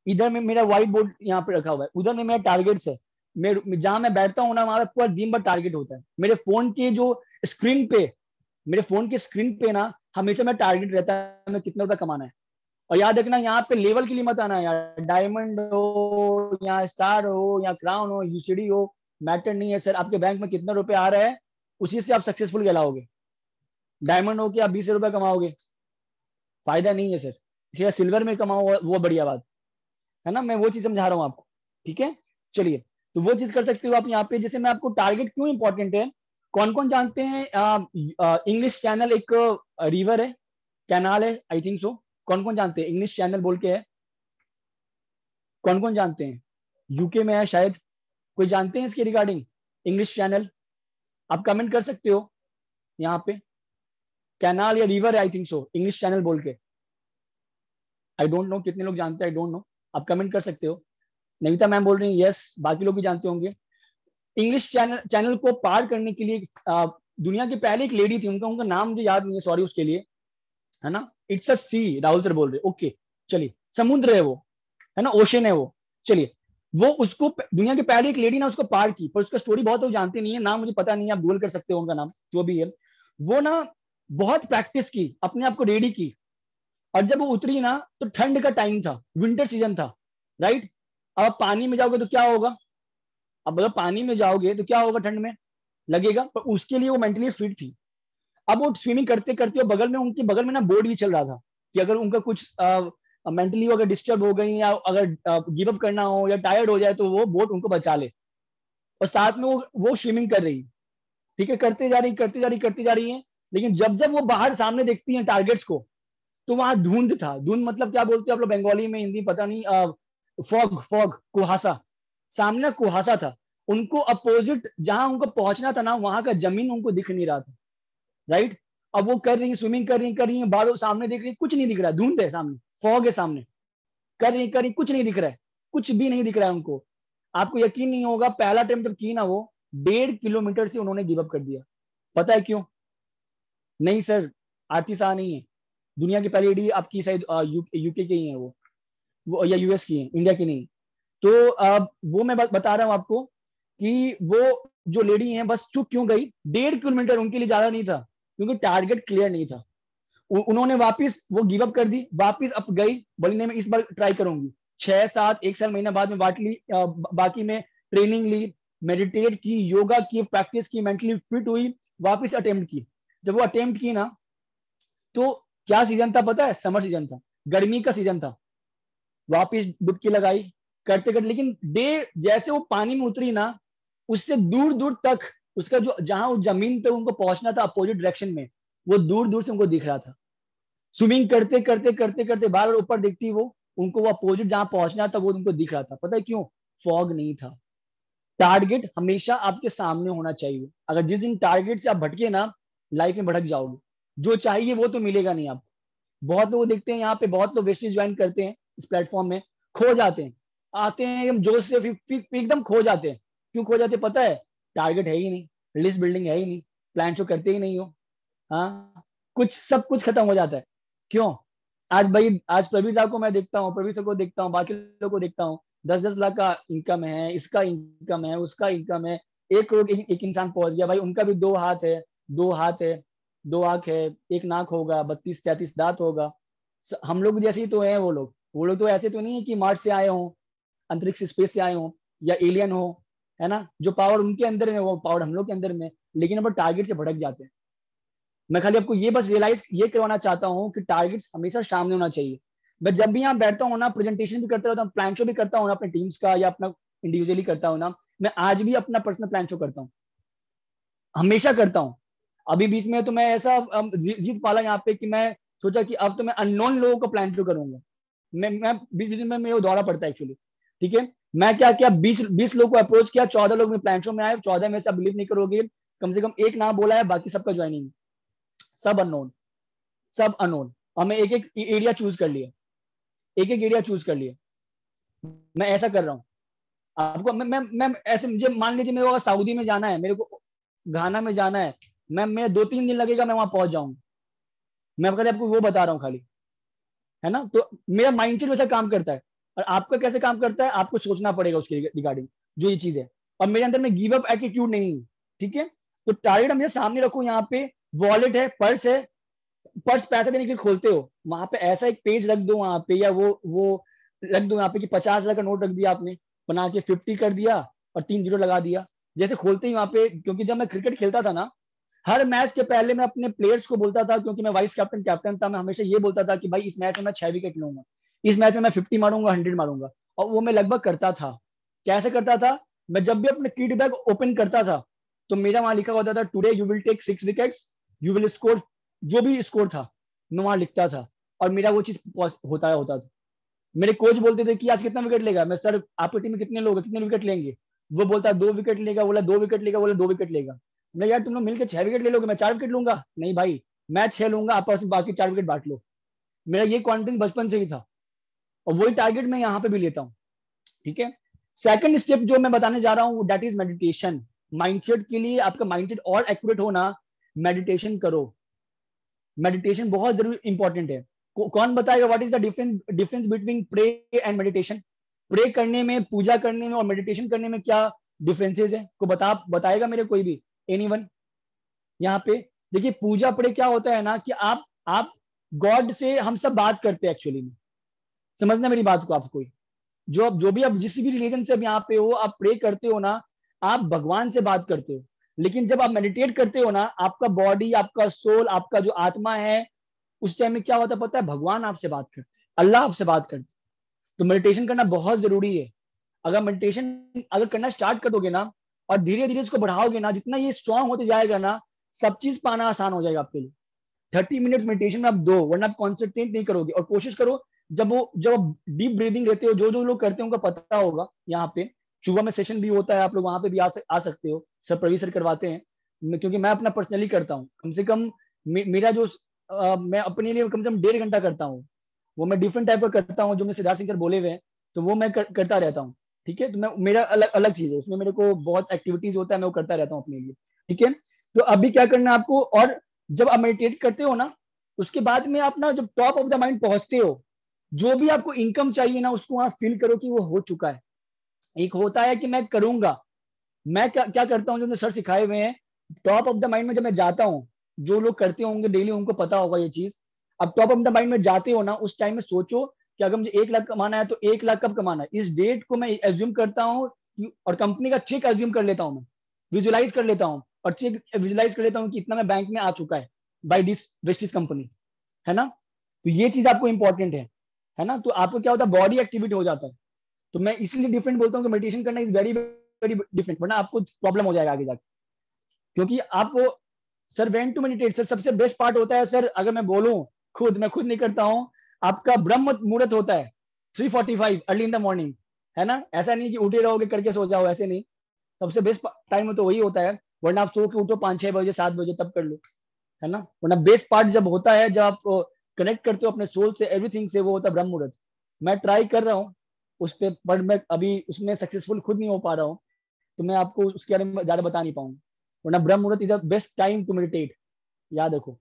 इधर में मेरा व्हाइट बोर्ड यहाँ पे रखा हुआ है, उधर में मेरा टारगेट्स है। जहां मैं बैठता हूँ ना, वहां पूरा दिन भर टारगेट होता है। मेरे फोन के जो स्क्रीन पे, मेरे फोन के स्क्रीन पे ना, हमेशा मेरा टारगेट रहता है, मैं कितना रुपया कमाना है। और याद रखना, यहाँ पे लेवल के लिए मत आना यार, डायमंड हो या स्टार हो या क्राउन हो, यूसीडी हो, मैटर नहीं है सर। आपके बैंक में कितना रुपया आ रहा है, उसी से आप सक्सेसफुल कहलाओगे। डायमंड हो के आप 20 रुपया कमाओगे, फायदा नहीं है सर। इसे सिल्वर में कमाओ, वो बढ़िया बात है ना। मैं वो चीज समझा रहा हूँ आपको, ठीक है। चलिए, तो वो चीज कर सकते हो आप यहाँ पे। जैसे मैं आपको टारगेट क्यों इंपॉर्टेंट है, कौन कौन जानते हैं, इंग्लिश चैनल एक रिवर है, कैनाल है, आई थिंक सो। कौन कौन जानते हैं, इंग्लिश चैनल बोल के है, कौन कौन जानते हैं? यूके में है शायद, कोई जानते हैं इसके रिगार्डिंग, इंग्लिश चैनल? आप कमेंट कर सकते हो यहाँ पे। कैनाल या रिवर है, I think so, English channel बोल के। आई डोंट नो कितने लोग जानते हैं, आई डोंट नो। आप कमेंट कर सकते हो। नविता मैम बोल रही है यस, बाकी लोग भी जानते होंगे। इंग्लिश चैनल को पार करने के लिए दुनिया की पहले एक लेडी थी, उनका नाम मुझे याद नहीं है, सॉरी उसके लिए, है ना। It's a C, Rahul sir बोल रहे, ओके। चलिए, समुद्र है वो, है ना, ओशन है वो। चलिए, वो उसको, दुनिया की पहली एक लेडी ना उसको पार की, पर उसका स्टोरी बहुत लोग जानते नहीं है, नाम मुझे पता नहीं है, आप गूगल कर सकते हो उनका नाम, जो भी है। वो ना बहुत प्रैक्टिस की, अपने आप को रेडी की, और जब वो उतरी ना, तो ठंड का टाइम था, विंटर सीजन था, राइट। अब पानी में जाओगे तो क्या होगा, अब अगर पानी में जाओगे तो क्या होगा, ठंड में लगेगा। पर उसके लिए वो मेंटली फिट थी। अब वो स्विमिंग करते करते, बगल में, उनके बगल में ना बोर्ड भी चल रहा था, कि अगर उनका कुछ मेंटली अगर डिस्टर्ब हो गई, या अगर गिव अप करना हो या टायर्ड हो जाए, तो वो बोट उनको बचा ले। और साथ में वो स्विमिंग कर रही, ठीक है, करते जा रही, करते जा रही, करते जा रही है। लेकिन जब जब वो बाहर सामने देखती है टारगेट्स को, तो वहां धुंध था। धुंध मतलब क्या बोलते हो आप लोग बंगाली में, हिंदी पता नहीं, फॉग, फॉग, कुहासा। सामने कुहासा था, उनको अपोजिट जहां उनको पहुंचना था ना, वहां का जमीन उनको दिख नहीं रहा था, राइट। अब वो कर रही है, स्विमिंग कर रही है, बाहर सामने देख रही है, कुछ नहीं दिख रहा है, धुंध है सामने, फॉग है सामने, कर रही, कुछ नहीं दिख रहा है, कुछ भी नहीं दिख रहा है उनको। आपको यकीन नहीं होगा, पहला टाइम जब की ना वो, 1.5 किलोमीटर से उन्होंने गिव अप कर दिया। पता है क्यों? नहीं सर, आरती शाह नहीं है, दुनिया की पहली लेडी आपकी शायद यूके की ही है वो या यूएस की है, इंडिया की नहीं। तो वो मैं बता रहा हूँ आपको, कि वो जो लेडी है, बस चुप क्यों गई, 1.5 किलोमीटर उनके लिए ज्यादा नहीं था, क्योंकि टारगेट क्लियर नहीं था। उन्होंने वापस वो गिव अप कर दी, वापस अप गई, बोली नहीं मैं इस बार ट्राई करूंगी। 6 7 1 साल महीना बाद में बाकी में ट्रेनिंग ली, मेडिटेट की, योगा की, प्रैक्टिस की, मेंटली फिट हुई, वापस अटेम्प्ट की। जब वो अटेम्प्ट की ना, तो क्या सीजन था पता है, समर सीजन था, गर्मी का सीजन था। वापिस डुबकी लगाई, करते करते, लेकिन डे जैसे वो पानी में उतरी ना, उससे दूर दूर तक उसका जो जहां उस जमीन पे उनको पहुंचना था अपोजिट डायरेक्शन में, वो दूर दूर से उनको दिख रहा था। स्विमिंग करते करते करते करते बार बार ऊपर दिखती वो, उनको वो अपोजिट जहां पहुंचना था वो उनको दिख रहा था। पता है क्यों? फॉग नहीं था। टारगेट हमेशा आपके सामने होना चाहिए। अगर जिस दिन टारगेट से आप भटके ना, लाइफ में भटक जाओगे। जो चाहिए वो तो मिलेगा नहीं आपको। बहुत लोग देखते हैं यहाँ पे, बहुत लोग वेस्टेज ज्वाइन करते हैं इस प्लेटफॉर्म में, खो जाते हैं, आते हैं एकदम जोश से, फिर एकदम खो जाते हैं। क्यों खो जाते हैं पता है? टारगेट है ही नहीं, लिस्ट बिल्डिंग है ही नहीं, प्लान शो करते ही नहीं हो। हाँ, कुछ सब कुछ खत्म हो जाता है। क्यों? आज भाई, आज प्रवीण राव को मैं देखता हूँ, प्रवीण सर को देखता हूँ, बाकी लोगों को देखता हूँ, 10-10 लाख का इनकम है, इसका इनकम है, उसका इनकम है, 1 करोड़ एक इंसान पहुंच गया भाई। उनका भी 2 हाथ है, 2 हाथ है, 2 आंख है, एक नाक होगा, 32-33 दांत होगा। हम लोग जैसे ही तो हैं वो लोग। वो लोग तो ऐसे तो नहीं है कि मार्स से आए हों, अंतरिक्ष स्पेस से आए हों, या एलियन हो, है ना? जो पावर उनके अंदर में वो पावर हम लोग के अंदर में, लेकिन अब टारगेट से भटक जाते हैं। मैं खाली आपको ये बस रियलाइज ये करवाना चाहता हूँ कि टारगेट्स हमेशा सामने होना चाहिए। मैं जब भी यहाँ बैठता हूँ ना, प्रेजेंटेशन भी करता रहता हूँ, प्लान शो भी करता हूँ ना अपने टीम्स का, या अपना इंडिविजुअली करता हूँ ना, मैं आज भी अपना पर्सनल प्लान शो करता हूँ, हमेशा करता हूँ। अभी बीच में तो मैं ऐसा जीत पाला यहाँ पे कि मैं सोचा कि अब तो मैं अननोन लोगों का प्लान शो करूंगा। मैं बीच बीच में मेरे को दौड़ा पड़ता है एक्चुअली। ठीक है, मैं क्या किया, 20 लोग को अप्रोच किया, 14 लोग मेरे प्लान शो में आए, 14 में से आप बिलीव नहीं करोगे, कम से कम एक नाम बोला है, बाकी सबका ज्वाइनिंग, सब अननोन, सब अननोन। और मैं एक एक एरिया चूज कर लिया, एक एक एरिया चूज कर लिया। मैं ऐसा कर रहा हूँ आपको। मैं ऐसे, मुझे मान लीजिए मेरे को सऊदी में जाना है, मेरे को घाना में जाना है, मैं 2-3 दिन लगेगा, मैं वहां पहुंच जाऊंगा। मैं खाली आपको वो बता रहा हूँ खाली, है ना? तो मेरा माइंडसेट वैसा काम करता है। और आपका कैसे काम करता है, आपको सोचना पड़ेगा उसके रिगार्डिंग, जो ये चीज है। और मेरे अंदर में गिव अप एटीट्यूड नहीं है। ठीक है, तो टारगेट हम सामने रखो। यहाँ पे वॉलेट है, पर्स है, पर्स पैसा देने के लिए खोलते हो, वहां पे ऐसा एक पेज रख दो वहां पे, या वो रख दो यहाँ पे कि 50,000 का नोट रख दिया आपने, बना के 50 कर दिया और 3 जीरो लगा दिया। जैसे खोलते ही वहां पे, क्योंकि जब मैं क्रिकेट खेलता था ना, हर मैच के पहले मैं अपने प्लेयर्स को बोलता था, क्योंकि मैं वाइस कैप्टन कैप्टन था, मैं हमेशा ये बोलता था कि भाई इस मैच में मैं 6 विकेट लूंगा, इस मैच में मैं 50 मारूंगा, 100 मारूंगा। और वो मैं लगभग करता था। कैसे करता था? मैं जब भी अपने किट बैग ओपन करता था, तो मेरा वहां लिखा होता था, today you will take 6 wickets, you will score, जो भी स्कोर था मैं वहां लिखता था। और मेरा वो चीज होता था। मेरे कोच बोलते थे कि आज कितना विकेट लेगा, मैं सर आपकी टीम में कितने लोग हैं, कितने विकेट लेंगे? वो बोलता 2 विकेट लेगा, बोला 2 विकेट लेगा, बोला 2 विकेट लेगा। मैं, यार तुम लोग मिलकर 6 विकेट ले लोगे, मैं 4 विकेट लूंगा? नहीं भाई, मैं 6 लूंगा, आप बाकी 4 विकेट बांट लो। मेरा ये कॉन्फिडेंस बचपन से ही था, और वही टारगेट मैं यहाँ पे भी लेता हूँ। ठीक है, सेकंड स्टेप जो मैं बताने जा रहा हूँ, दैट इज मेडिटेशन। माइंडसेट के लिए, आपका माइंडसेट और एक्यूरेट होना, मेडिटेशन करो। मेडिटेशन बहुत जरूरी इंपॉर्टेंट है। कौन बताएगा what is the difference between pray and meditation? Pray करने में, पूजा करने में और मेडिटेशन करने में क्या डिफरेंसेस है? को बताएगा मेरे कोई भी, एनीवन यहाँ पे? देखिए, पूजा प्रे क्या होता है ना, कि आप गॉड से हम सब बात करते हैं एक्चुअली में। समझना मेरी बात को, आपको जो भी आप जिस भी रिलीजन से अब यहाँ पे हो, आप प्रे करते हो ना, आप भगवान से बात करते हो। लेकिन जब आप मेडिटेट करते हो ना, आपका बॉडी, आपका सोल, आपका जो आत्मा है, उस टाइम में क्या होता है पता है? भगवान आपसे बात करते हैं, अल्लाह आपसे बात करते हैं। तो मेडिटेशन करना बहुत जरूरी है। अगर मेडिटेशन अगर करना स्टार्ट कर दोगे ना, और धीरे धीरे इसको बढ़ाओगे ना, जितना ये स्ट्रांग होते जाएगा ना, सब चीज पाना आसान हो जाएगा आपके लिए। 30 मिनट मेडिटेशन में आप दो, वरना आप कॉन्सेंट्रेट नहीं करोगे। और कोशिश करो, जब डीप ब्रीदिंग लेते हो, जो जो लोग करते हैं उनको पता होगा, यहाँ पे सुबह में सेशन भी होता है, आप लोग वहां पे भी आ सकते हो, सर प्रवीण सर करवाते हैं। क्योंकि मैं अपना पर्सनली करता हूँ, कम से कम मेरा जो मैं अपने लिए कम से कम 1.5 घंटा करता हूँ। वो मैं डिफरेंट टाइप का करता हूँ, जो मैं सिद्धार्थ सिंह सर बोले हुए हैं, तो वो मैं करता रहता हूँ। ठीक है, तो मैं, मेरा अलग अलग चीज है उसमें, मेरे को बहुत एक्टिविटीज होता है, मैं वो करता रहता हूँ अपने लिए। ठीक है, तो अभी क्या करना है आपको, और जब आप मेडिटेट करते हो ना, उसके बाद में आप ना, जब टॉप ऑफ द माइंड पहुंचते हो, जो भी आपको इनकम चाहिए ना, उसको वहां फील करो कि वो हो चुका है। एक होता है कि मैं करूंगा, मैं क्या क्या करता हूँ, जो सर सिखाए हुए हैं, टॉप ऑफ द माइंड में जब मैं जाता हूँ, जो लोग करते होंगे डेली उनको पता होगा ये चीज। अब टॉप ऑफ द माइंड में जाते हो ना, उस टाइम में सोचो कि अगर मुझे 1 लाख कमाना है, तो 1 लाख कब कमाना है, इस डेट को मैं एज्यूम करता हूँ, और कंपनी का चेक एज्यूम कर लेता हूँ, मैं विजुलाइज कर लेता हूँ, और चेक विजुलाइज कर लेता हूँ कि इतना मैं बैंक में आ चुका है बाई दिस वेस्टिज कंपनी, है ना? तो ये चीज आपको इंपॉर्टेंट है ना? तो आपको क्या होता है, बॉडी एक्टिविटी हो जाता है। तो मैं इसलिए डिफरेंट बोलता हूँ कि मेडिटेशन करना इज वेरी वेरी डिफरेंट, वरना आपको प्रॉब्लम हो जाएगा आगे जाके। क्योंकि आप वो sir when to meditate sir, सबसे बेस्ट पार्ट होता है सर, अगर मैं बोलूं मैं खुद नहीं करता हूं, आपका ब्रह्म मुहूर्त होता है 3:45 अर्ली इन द मॉर्निंग, है ना। ऐसा नहीं कि उठे रहोगे करके सो जाओ, ऐसे नहीं। सबसे बेस्ट टाइम तो वही होता है, वरना आप सो के उठो 5-6 बजे 7 बजे तब कर लो, है ना। वरना बेस्ट पार्ट जब होता है जब आप कनेक्ट करते हो अपने सोल से, एवरीथिंग से, वो होता है ब्रह्म मुहूर्त। मैं ट्राई कर रहा हूँ उस पर, बट मैं अभी उसमें सक्सेसफुल खुद नहीं हो पा रहा हूँ, तो मैं आपको उसके बारे में ज्यादा बता नहीं पाऊंगा। वरना Brahma Muhurta is the best time to meditate, याद रखो।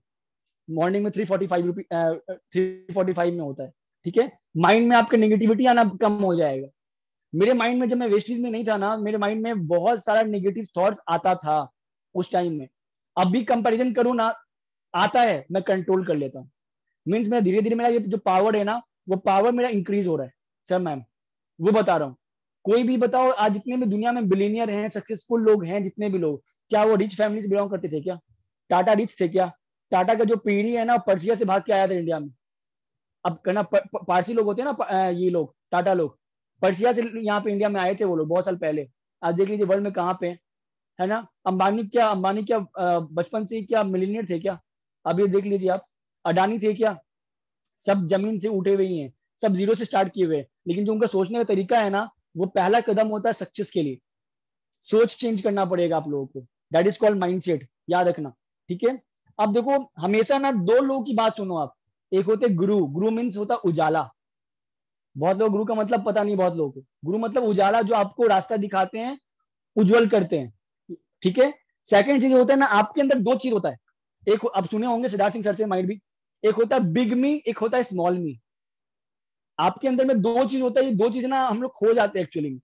मॉर्निंग में 3:45 में होता है, ठीक है। माइंड में आपका नेगेटिविटी आना कम हो जाएगा। मेरे माइंड में जब मैं वेस्टीज में नहीं था ना, मेरे माइंड में बहुत सारा नेगेटिव थॉट्स आता था उस टाइम में। अभी कंपैरिजन करूँ ना, आता है, मैं कंट्रोल कर लेता हूँ। मीन्स मैं धीरे धीरे, मेरा ये जो पावर है ना, वो पावर मेरा इंक्रीज हो रहा है सर। मैम वो बता रहा हूँ, कोई भी बताओ आज जितने भी दुनिया में बिलीनियर हैं, सक्सेसफुल लोग हैं, जितने भी लोग, क्या वो रिच फैमिली से बिलोंग करते थे क्या? टाटा रिच थे क्या? टाटा का जो पीढ़ी है ना, पर्सिया से भाग के आया था इंडिया में। अब कहना पारसी लोग होते हैं ना, ये लोग टाटा लोग पर्सिया से यहाँ पे इंडिया में आए थे वो लोग बहुत साल पहले। आज देख लीजिए वर्ल्ड में कहाँ पे, है ना। अंबानी क्या बचपन से ही क्या मिलीनियर थे क्या? अभी देख लीजिए आप, अडानी थे क्या? सब जमीन से उठे हुए ही हैं, सब जीरो से स्टार्ट किए हुए हैं। लेकिन जो उनका सोचने का तरीका है ना, वो पहला कदम होता है सक्सेस के लिए। सोच चेंज करना पड़ेगा आप लोगों को, दैट इज कॉल्ड माइंडसेट, याद रखना, ठीक है। अब देखो, हमेशा ना दो लोगों की बात सुनो आप। एक होते गुरु, गुरु मीन्स होता उजाला। बहुत लोग गुरु का मतलब पता नहीं, बहुत लोगों को गुरु मतलब उजाला, जो आपको रास्ता दिखाते हैं, उज्जवल करते हैं, ठीक है। सेकंड चीज होता है ना, आपके अंदर दो चीज होता है। एक आप सुने होंगे सिद्धार्थ सिंह सर से, माइंड भी, एक होता है बिग मी, एक होता है स्मॉल मी। आपके अंदर में दो चीज होता है, ये दो चीज ना हम लोग खो जाते हैं एक्चुअली।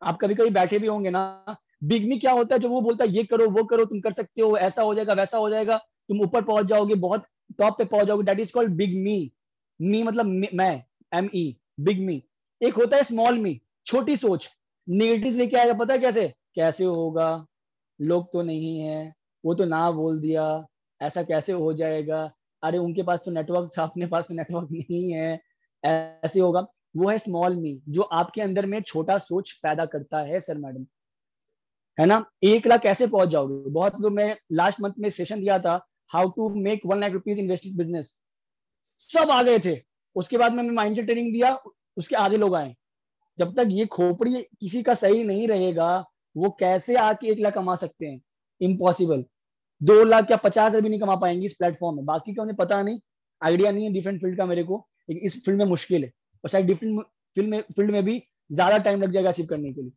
आप कभी कभी बैठे भी होंगे ना, बिग मी क्या होता है, जो वो बोलता है ये करो वो करो, तुम कर सकते हो, ऐसा हो जाएगा वैसा हो जाएगा, तुम ऊपर पहुंच जाओगे, बहुत टॉप पे पहुंच जाओगे, दैट इज कॉल्ड बिग मी। मी मतलब मैं, एम ई, बिग मी। एक होता है स्मॉल मी, छोटी सोच, नेगेटिव लेके आएगा, पता है कैसे? कैसे होगा, लोग तो नहीं है, वो तो ना बोल दिया, ऐसा कैसे हो जाएगा, अरे उनके पास तो नेटवर्क था, अपने पास तो नेटवर्क नहीं है, ऐसे होगा। वो है स्मॉल मी, जो आपके अंदर में छोटा सोच पैदा करता है सर मैडम, है ना। 1 लाख कैसे पहुंच जाओगे? बहुत लोग, मैं लास्ट मंथ में सेशन दिया था, how to make 1 lakh rupees investing business, सब आ गए थे। उसके बाद मैंने माइंडसेट ट्रेनिंग दिया, उसके आधे लोग आए। जब तक ये खोपड़ी किसी का सही नहीं रहेगा, वो कैसे आके 1 लाख कमा सकते हैं? इम्पॉसिबल। 2 लाख या 50 भी नहीं कमा पाएंगे इस प्लेटफॉर्म में। बाकी का उन्हें पता नहीं, आइडिया नहीं है डिफरेंट फील्ड का मेरे को, लेकिन इस फील्ड में मुश्किल है, और शायद डिफरेंट फील्ड में भी ज्यादा टाइम लग जाएगा अचीव करने के लिए।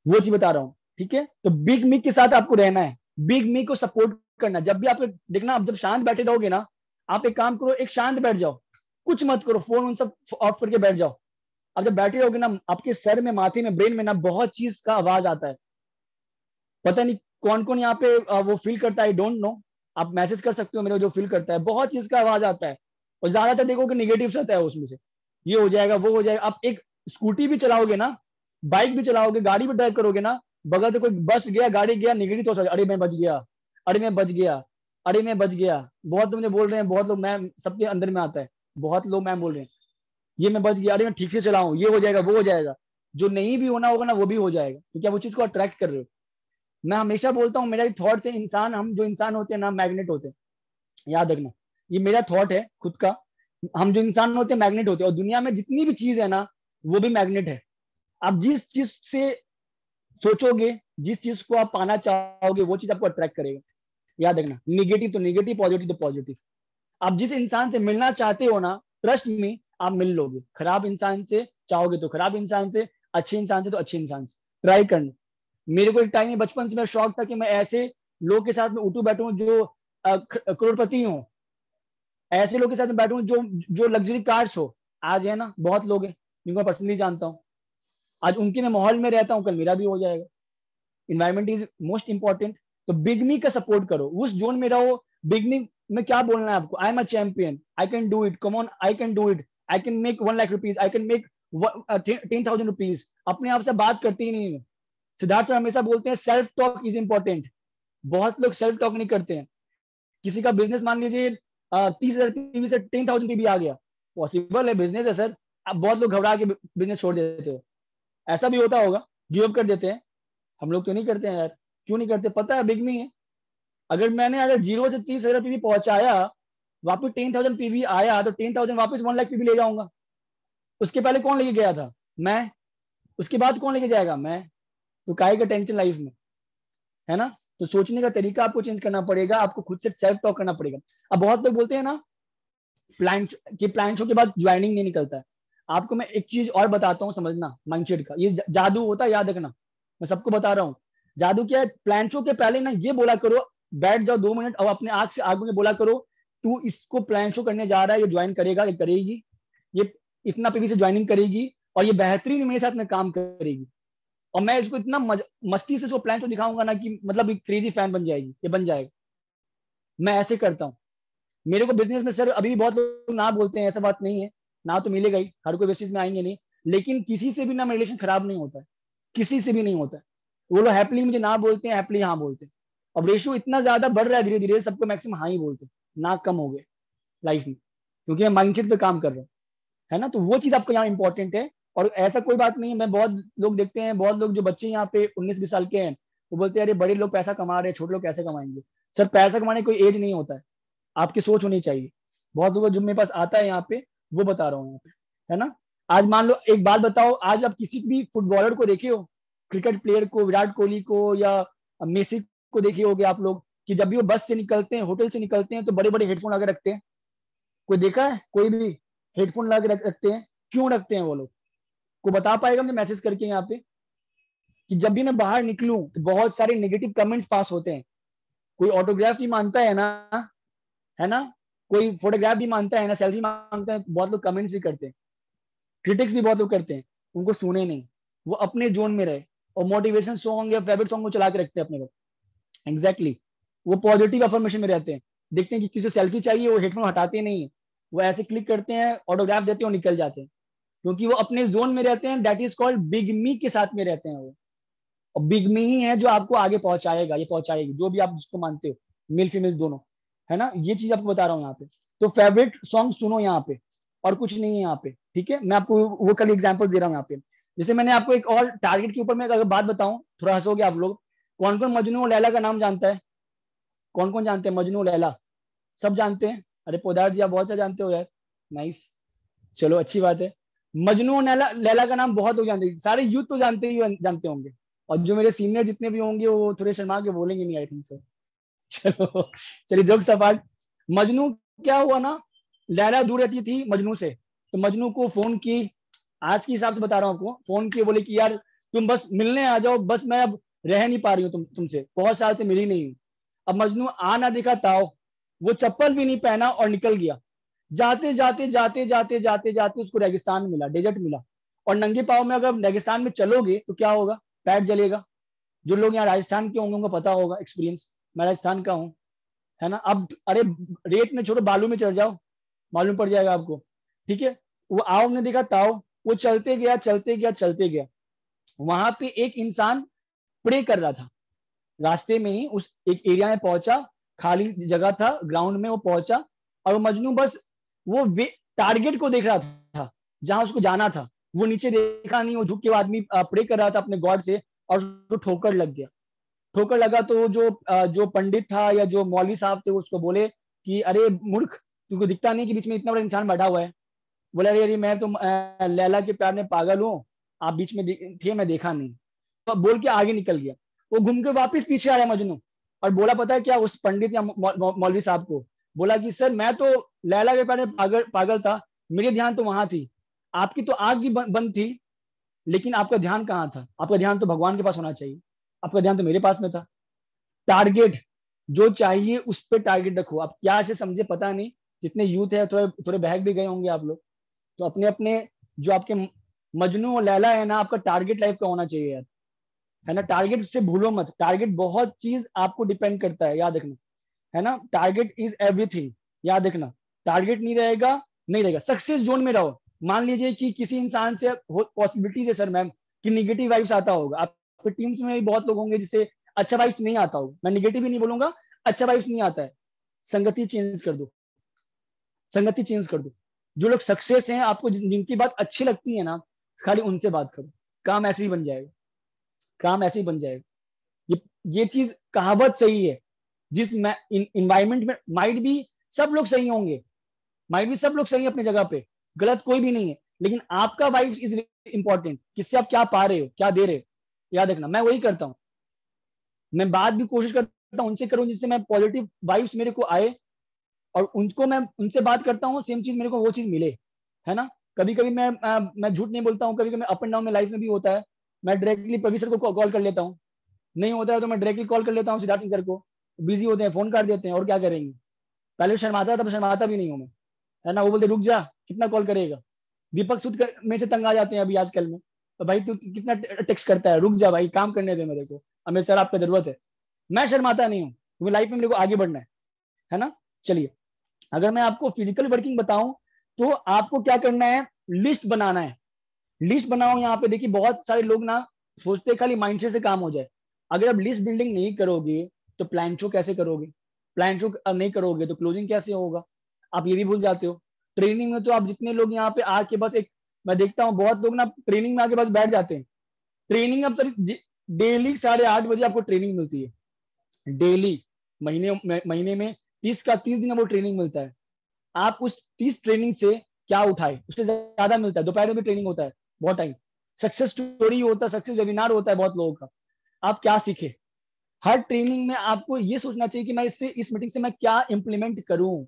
वो चीज बता रहा हूँ, ठीक है। तो बिग मी के साथ आपको रहना है, बिग मी को सपोर्ट करना। जब भी आप देखना, आप जब शांत बैठे रहोगे ना, आप एक काम करो, एक शांत बैठ जाओ, कुछ मत करो, फोन उन सब ऑफ करके बैठ जाओ। अब जब बैठे रहोगे ना, आपके सर में, माथे में, ब्रेन में ना बहुत चीज का आवाज आता है। पता नहीं कौन कौन यहाँ पे वो फील करता है, आई डोंट नो। आप मैसेज कर सकते हो मेरे को, जो फील करता है, बहुत चीज का आवाज आता है, और ज्यादातर देखोगे निगेटिव रहता है उसमें से। ये हो जाएगा वो हो जाएगा। आप एक स्कूटी भी चलाओगे ना, बाइक भी चलाओगे, गाड़ी भी ड्राइव करोगे ना, बगल से कोई बस गया, गाड़ी गया, निगेटिव तो अरे मैं बच गया, अरे मैं बच गया, अरे मैं बच गया। बहुत लोग मुझे बोल रहे हैं, बहुत लोग, मैं सबके अंदर में आता है, बहुत लोग मैम बोल रहे हैं ये मैं बच गया, अरे मैं ठीक से चलाऊं, ये हो जाएगा वो हो जाएगा। जो नहीं भी होना होगा ना, वो भी हो जाएगा, क्योंकि आप उस चीज को अट्रैक्ट कर रहे हो। मैं हमेशा बोलता हूँ, मेरा थॉट से इंसान, हम जो इंसान होते हैं ना, मैग्नेट होते हैं, याद रखना। ये मेरा थॉट है खुद का। हम जो इंसान होते हैं मैग्नेट होते हैं, और दुनिया में जितनी भी चीज है ना, वो भी मैग्नेट है। आप जिस चीज से सोचोगे, जिस चीज को आप पाना चाहोगे, वो चीज आपको अट्रैक्ट करेगा, याद रखना। निगेटिव तो निगेटिव, पॉजिटिव तो पॉजिटिव। आप जिस इंसान से मिलना चाहते हो ना, ट्रस्ट में आप मिल लोगे। खराब इंसान से चाहोगे तो खराब इंसान से, अच्छे इंसान से तो अच्छे इंसान से। ट्राई करना। मेरे को एक टाइम में, बचपन से मेरा शौक था कि मैं ऐसे लोग के साथ में उठू बैठू जो करोड़पति हो, ऐसे लोग के साथ में बैठू जो जो लग्जरी कार्स हो। आज है ना, बहुत लोग हैं जिनको मैं पर्सनली जानता हूँ, आज उनके मैं माहौल में रहता हूँ, कल मेरा भी हो जाएगा। Environment is most important. तो बिगनी का सपोर्ट करो, उस जोन में रहो। बिगनी में क्या बोलना है आपको? I am a champion, I can do it, come on, I can do it, I can make 1 lakh rupees, I can make 10,000 rupees. अपने आप से बात करती ही नहीं है। सिद्धार्थ सर हमेशा बोलते हैं सेल्फ टॉक इज इंपॉर्टेंट। बहुत लोग सेल्फ टॉक नहीं करते हैं। किसी का बिजनेस मान लीजिए 30,000 पीवी से 10,000 पीवी आ गया, पॉसिबल है, बिजनेस है सर। अब बहुत लोग घबरा के बिजनेस छोड़ देते हो, ऐसा भी होता होगा, गिव अप कर देते हैं। हम लोग तो नहीं करते हैं यार। क्यों नहीं करते? पता है बिग मी है, अगर 0 से 30,000 पीवी पहुंचाया, वापस 10,000 पीवी आया, तो 10,000 वापस 1 लाख पीवी ले जाऊंगा। उसके पहले कौन लेके गया था? मैं। उसके बाद कौन लेके जाएगा? मैं। तो काहे का टेंशन लाइफ में, है ना? तो सोचने का तरीका आपको चेंज करना पड़ेगा, आपको खुद से सेल्फ टॉक करना पड़ेगा। अब बहुत लोग बोलते हैं ना प्लान शो के बाद ज्वाइनिंग नहीं निकलता है। आपको मैं एक चीज और बताता हूँ, समझना माइंडसेट का, ये जादू होता है, याद रखना। मैं सबको बता रहा हूँ जादू क्या है। प्लान शो के पहले ना ये बोला करो, बैठ जाओ 2 मिनट और अपने आंख से आंखों में बोला करो, तू इसको प्लान शो करने जा रहा है, ये ज्वाइन करेगा, ये करेगी, ये इतना पीवी से ज्वाइनिंग करेगी और ये बेहतरीन मेरे साथ में काम करेगी, और मैं इसको इतना मस्ती से इसको प्लान शो दिखाऊंगा ना कि मतलब क्रेजी फैन बन जाएगी, ये बन जाएगा। मैं ऐसे करता हूँ। मेरे को बिजनेस में सर अभी भी बहुत लोग ना बोलते हैं, ऐसा बात नहीं है, ना तो मिलेगा ही, हर कोई बेसिस में आएंगे नहीं, लेकिन किसी से भी ना मेरा रिलेशन खराब नहीं होता है, किसी से भी नहीं होता है। वो लोग हैप्पीली मुझे ना बोलते हैं, हैप्पीली हाँ बोलते हैं। अब रेशियो इतना ज्यादा बढ़ रहा है धीरे धीरे, सबको मैक्सिमम हाँ ही बोलते हैं, ना कम हो गए लाइफ में, क्योंकि मैं माइंडसेट पे काम कर रहा हूँ, है ना? तो वो चीज आपको यहाँ इंपॉर्टेंट है। और ऐसा कोई बात नहीं है, मैं बहुत लोग देखते हैं, बहुत लोग जो बच्चे यहाँ पे 19-20 साल के हैं, वो बोलते हैं अरे बड़े लोग पैसा कमा रहे हैं, छोटे लोग कैसे कमाएंगे? सर पैसा कमाने की कोई एज नहीं होता है, आपकी सोच होनी चाहिए। बहुत लोगों जो मेरे पास आता है यहाँ पे, वो बता रहा हूँ यहाँ पे, है ना? आज मान लो एक बात बताओ, आज आप किसी भी फुटबॉलर को देखे हो, क्रिकेट प्लेयर को, विराट कोहली को या मेसी को देखे होगे आप लोग, कि जब भी वो बस से निकलते हैं, होटल से निकलते हैं, तो बड़े बड़े हेडफोन लगा रखते हैं। कोई देखा है? कोई भी हेडफोन लगा रखते हैं? क्यों रखते हैं वो लोग? को बता पाएगा मुझे मैसेज करके यहाँ पे? कि जब भी मैं बाहर निकलूं तो बहुत सारे नेगेटिव कमेंट्स पास होते हैं, कोई ऑटोग्राफ नहीं मांगता है ना, है ना? कोई फोटोग्राफ भी मांगता है ना, सेल्फी मांगता है, बहुत लोग कमेंट्स भी करते हैं, क्रिटिक्स भी बहुत लोग करते हैं। उनको सुने नहीं, वो अपने जोन में रहे, और मोटिवेशन सॉन्ग या फेवरेट सॉन्ग को चला के रखते हैं अपने को। Exactly exactly. वो पॉजिटिव अफर्मेशन में रहते हैं। देखते हैं कि किसी सेल्फी चाहिए, वो हेडफोन हटाते नहीं है, वो ऐसे क्लिक करते हैं, ऑटोग्राफ देते हैं और निकल जाते हैं, क्योंकि वो अपने जोन में रहते हैं। दैट इज कॉल्ड बिग मी के साथ में रहते हैं वो। और बिग मी ही है जो आपको आगे पहुंचाएगा, ये पहुंचाएगी, जो भी आप जिसको मानते हो, मेल फीमेल दोनों, है ना? ये चीज आपको बता रहा हूँ यहाँ पे। तो फेवरेट सॉन्ग सुनो यहाँ पे, और कुछ नहीं है यहाँ पे, ठीक है? मैं आपको वो कल एग्जाम्पल दे रहा हूँ यहाँ पे। जैसे मैंने आपको एक और टारगेट के ऊपर में अगर बात बताऊं, थोड़ा हंसोगे आप लोग। कौन कौन मजनू और लैला का नाम जानता है? कौन कौन जानते हैं मजनू और लैला? सब जानते हैं? अरे पोदार जी आप बहुत सा जानते हो यार, नाइस, चलो अच्छी बात है। मजनू और लैला, लैला का नाम बहुत लोग जानते हैं, सारे यूथ तो जानते होंगे, और जो मेरे सीनियर जितने भी होंगे वो थोड़े शर्मा के बोलेंगे नहीं, आई थिंक सो। चलो, चलिए जोक्स अपार्ट। मजनू क्या हुआ ना, लैला दूर रहती थी मजनू से, तो मजनू को फोन की, आज के हिसाब से बता रहा हूँ आपको, फोन किए, बोले कि यार तुम बस मिलने आ जाओ, बस मैं अब रह नहीं पा रही हूँ तुमसे, बहुत साल से मिली नहीं हूँ। अब मजनू आ ना दिखा ताओ, वो चप्पल भी नहीं पहना और निकल गया। जाते जाते जाते जाते जाते जाते उसको रेगिस्तान मिला, डेजर्ट मिला। और नंगे पाँव में अगर रेगिस्तान में चलोगे तो क्या होगा? पैर जलेगा। जो लोग यहाँ राजस्थान के होंगे उनको पता होगा एक्सपीरियंस, मैं राजस्थान का हूँ, है ना? अब अरे रेत में छोड़ो, बालू में चढ़ जाओ, मालूम पड़ जाएगा आपको, ठीक है? वो आओ ने देखा ताओ, वो चलते गया चलते गया चलते गया। वहां पे एक इंसान प्रे कर रहा था, रास्ते में ही उस एक एरिया में पहुंचा, खाली जगह था, ग्राउंड में वो पहुंचा, और वो मजनू बस वो टारगेट को देख रहा था, जहां उसको जाना था। वो नीचे देखा नहीं, वो झुक के वो आदमी प्रे कर रहा था अपने गॉड से, और उसको ठोकर लग गया। ठोकर लगा तो वो जो पंडित था या जो मौलवी साहब थे, वो उसको बोले कि अरे मूर्ख, तुमको दिखता नहीं कि बीच में इतना बड़ा इंसान बैठा हुआ है? बोला अरे अरे मैं तो लैला के प्यार में पागल हूँ, आप बीच में थे, मैं देखा नहीं, तो बोल के आगे निकल गया। वो घूम के वापस पीछे आया मजनू, और बोला पता है क्या उस पंडित या मौलवी साहब को? बोला कि सर मैं तो लैला के प्यार में पागल पागल था, मेरी ध्यान तो वहां थी, आपकी तो आग भी बंद थी, लेकिन आपका ध्यान कहाँ था? आपका ध्यान तो भगवान के पास होना चाहिए, आपका ध्यान तो मेरे पास में था। टारगेट जो चाहिए उस पर टारगेट रखो। आप क्या से समझे पता नहीं, जितने यूथ है थोड़े थोड़े बहक भी गए होंगे आप लोग, तो अपने अपने जो आपके मजनू और लैला है ना, आपका टारगेट लाइफ का होना चाहिए यार, है ना? टारगेट से भूलो मत, टारगेट बहुत चीज आपको डिपेंड करता है, याद रखना, है ना? टारगेट इज एवरीथिंग, याद रखना। टारगेट नहीं रहेगा, नहीं रहेगा, सक्सेस जोन में रहो। मान लीजिए कि किसी इंसान से पॉसिबिलिटीज है सर मैम कि निगेटिव वाइब्स आता होगा, आपके टीम्स में भी बहुत लोग होंगे जिससे अच्छा वाइब्स नहीं आता होगा, मैं निगेटिव ही नहीं बोलूंगा, अच्छा वाइब्स नहीं आता है, संगति चेंज कर दो, संगति चेंज कर दो। जो लोग सक्सेस हैं, आपको जिनकी बात अच्छी लगती है ना, खाली उनसे बात करो, काम ऐसे ही बन जाएगा, काम ऐसे ही बन जाएगा। ये ये चीज कहावत सही है, जिस इन्वायरमेंट में माइट भी सब लोग सही होंगे, माइट भी सब लोग सही है अपनी जगह पे, गलत कोई भी नहीं है, लेकिन आपका वाइब इज इंपॉर्टेंट, किससे आप क्या पा रहे हो, क्या दे रहे हो। याद रखना, मैं वही करता हूँ, मैं बात भी कोशिश करता हूँ उनसे करूँ जिससे मैं पॉजिटिव वाइब्स मेरे को आए, और उनको मैं उनसे बात करता हूँ सेम चीज मेरे को वो चीज मिले, है ना। कभी कभी मैं झूठ नहीं बोलता हूँ, कभी कभी मैं अप एंड डाउन में लाइफ में भी होता है, मैं डायरेक्टली प्रवीण सर को कॉल कर लेता हूँ, नहीं होता है तो मैं डायरेक्टली कॉल कर लेता हूँ सिद्धार्थ सिंह सर को, बिजी होते हैं फोन काट देते हैं, और क्या करेंगे। पहले शर्माता था, शर्माता भी नहीं हूँ मैं, है ना। वो बोलते रुक जा, कितना कॉल करेगा। दीपक सुद में से तंग आ जाते हैं अभी आजकल में, तो भाई तू कितना टेक्स्ट करता है, रुक जा भाई, काम करने दे मेरे को, हमें सर आपका जरूरत है। मैं शर्माता नहीं हूँ, क्योंकि लाइफ में मेरे को आगे बढ़ना है ना। चलिए, अगर मैं आपको फिजिकल वर्किंग बताऊं, तो आपको क्या करना है, लिस्ट बनाना है। लिस्ट बनाओ, यहाँ पे देखिए बहुत सारे लोग ना सोचते हैं खाली माइंडसेट से काम हो जाए। अगर आप लिस्ट बिल्डिंग नहीं करोगे तो प्लान शो कैसे करोगे, प्लान शो नहीं करोगे तो क्लोजिंग कैसे होगा, आप ये भी भूल जाते हो। ट्रेनिंग में तो आप जितने लोग यहाँ पे आके बस एक, मैं देखता हूँ बहुत लोग ना ट्रेनिंग में आके बस बैठ जाते हैं। ट्रेनिंग अब डेली 8:30 बजे आपको ट्रेनिंग मिलती है, डेली, महीने में 30 दिन आपको ट्रेनिंग मिलता है। आप उस 30 ट्रेनिंग से क्या उठाए, उससे ज्यादा मिलता है। दोपहर में भी ट्रेनिंग होता है बहुत टाइम, सक्सेस स्टोरी होता है, सक्सेस वेबिनार होता है बहुत लोगों का। आप क्या सीखे, हर ट्रेनिंग में आपको ये सोचना चाहिए कि मैं इससे, इस मीटिंग से मैं क्या इंप्लीमेंट करूं,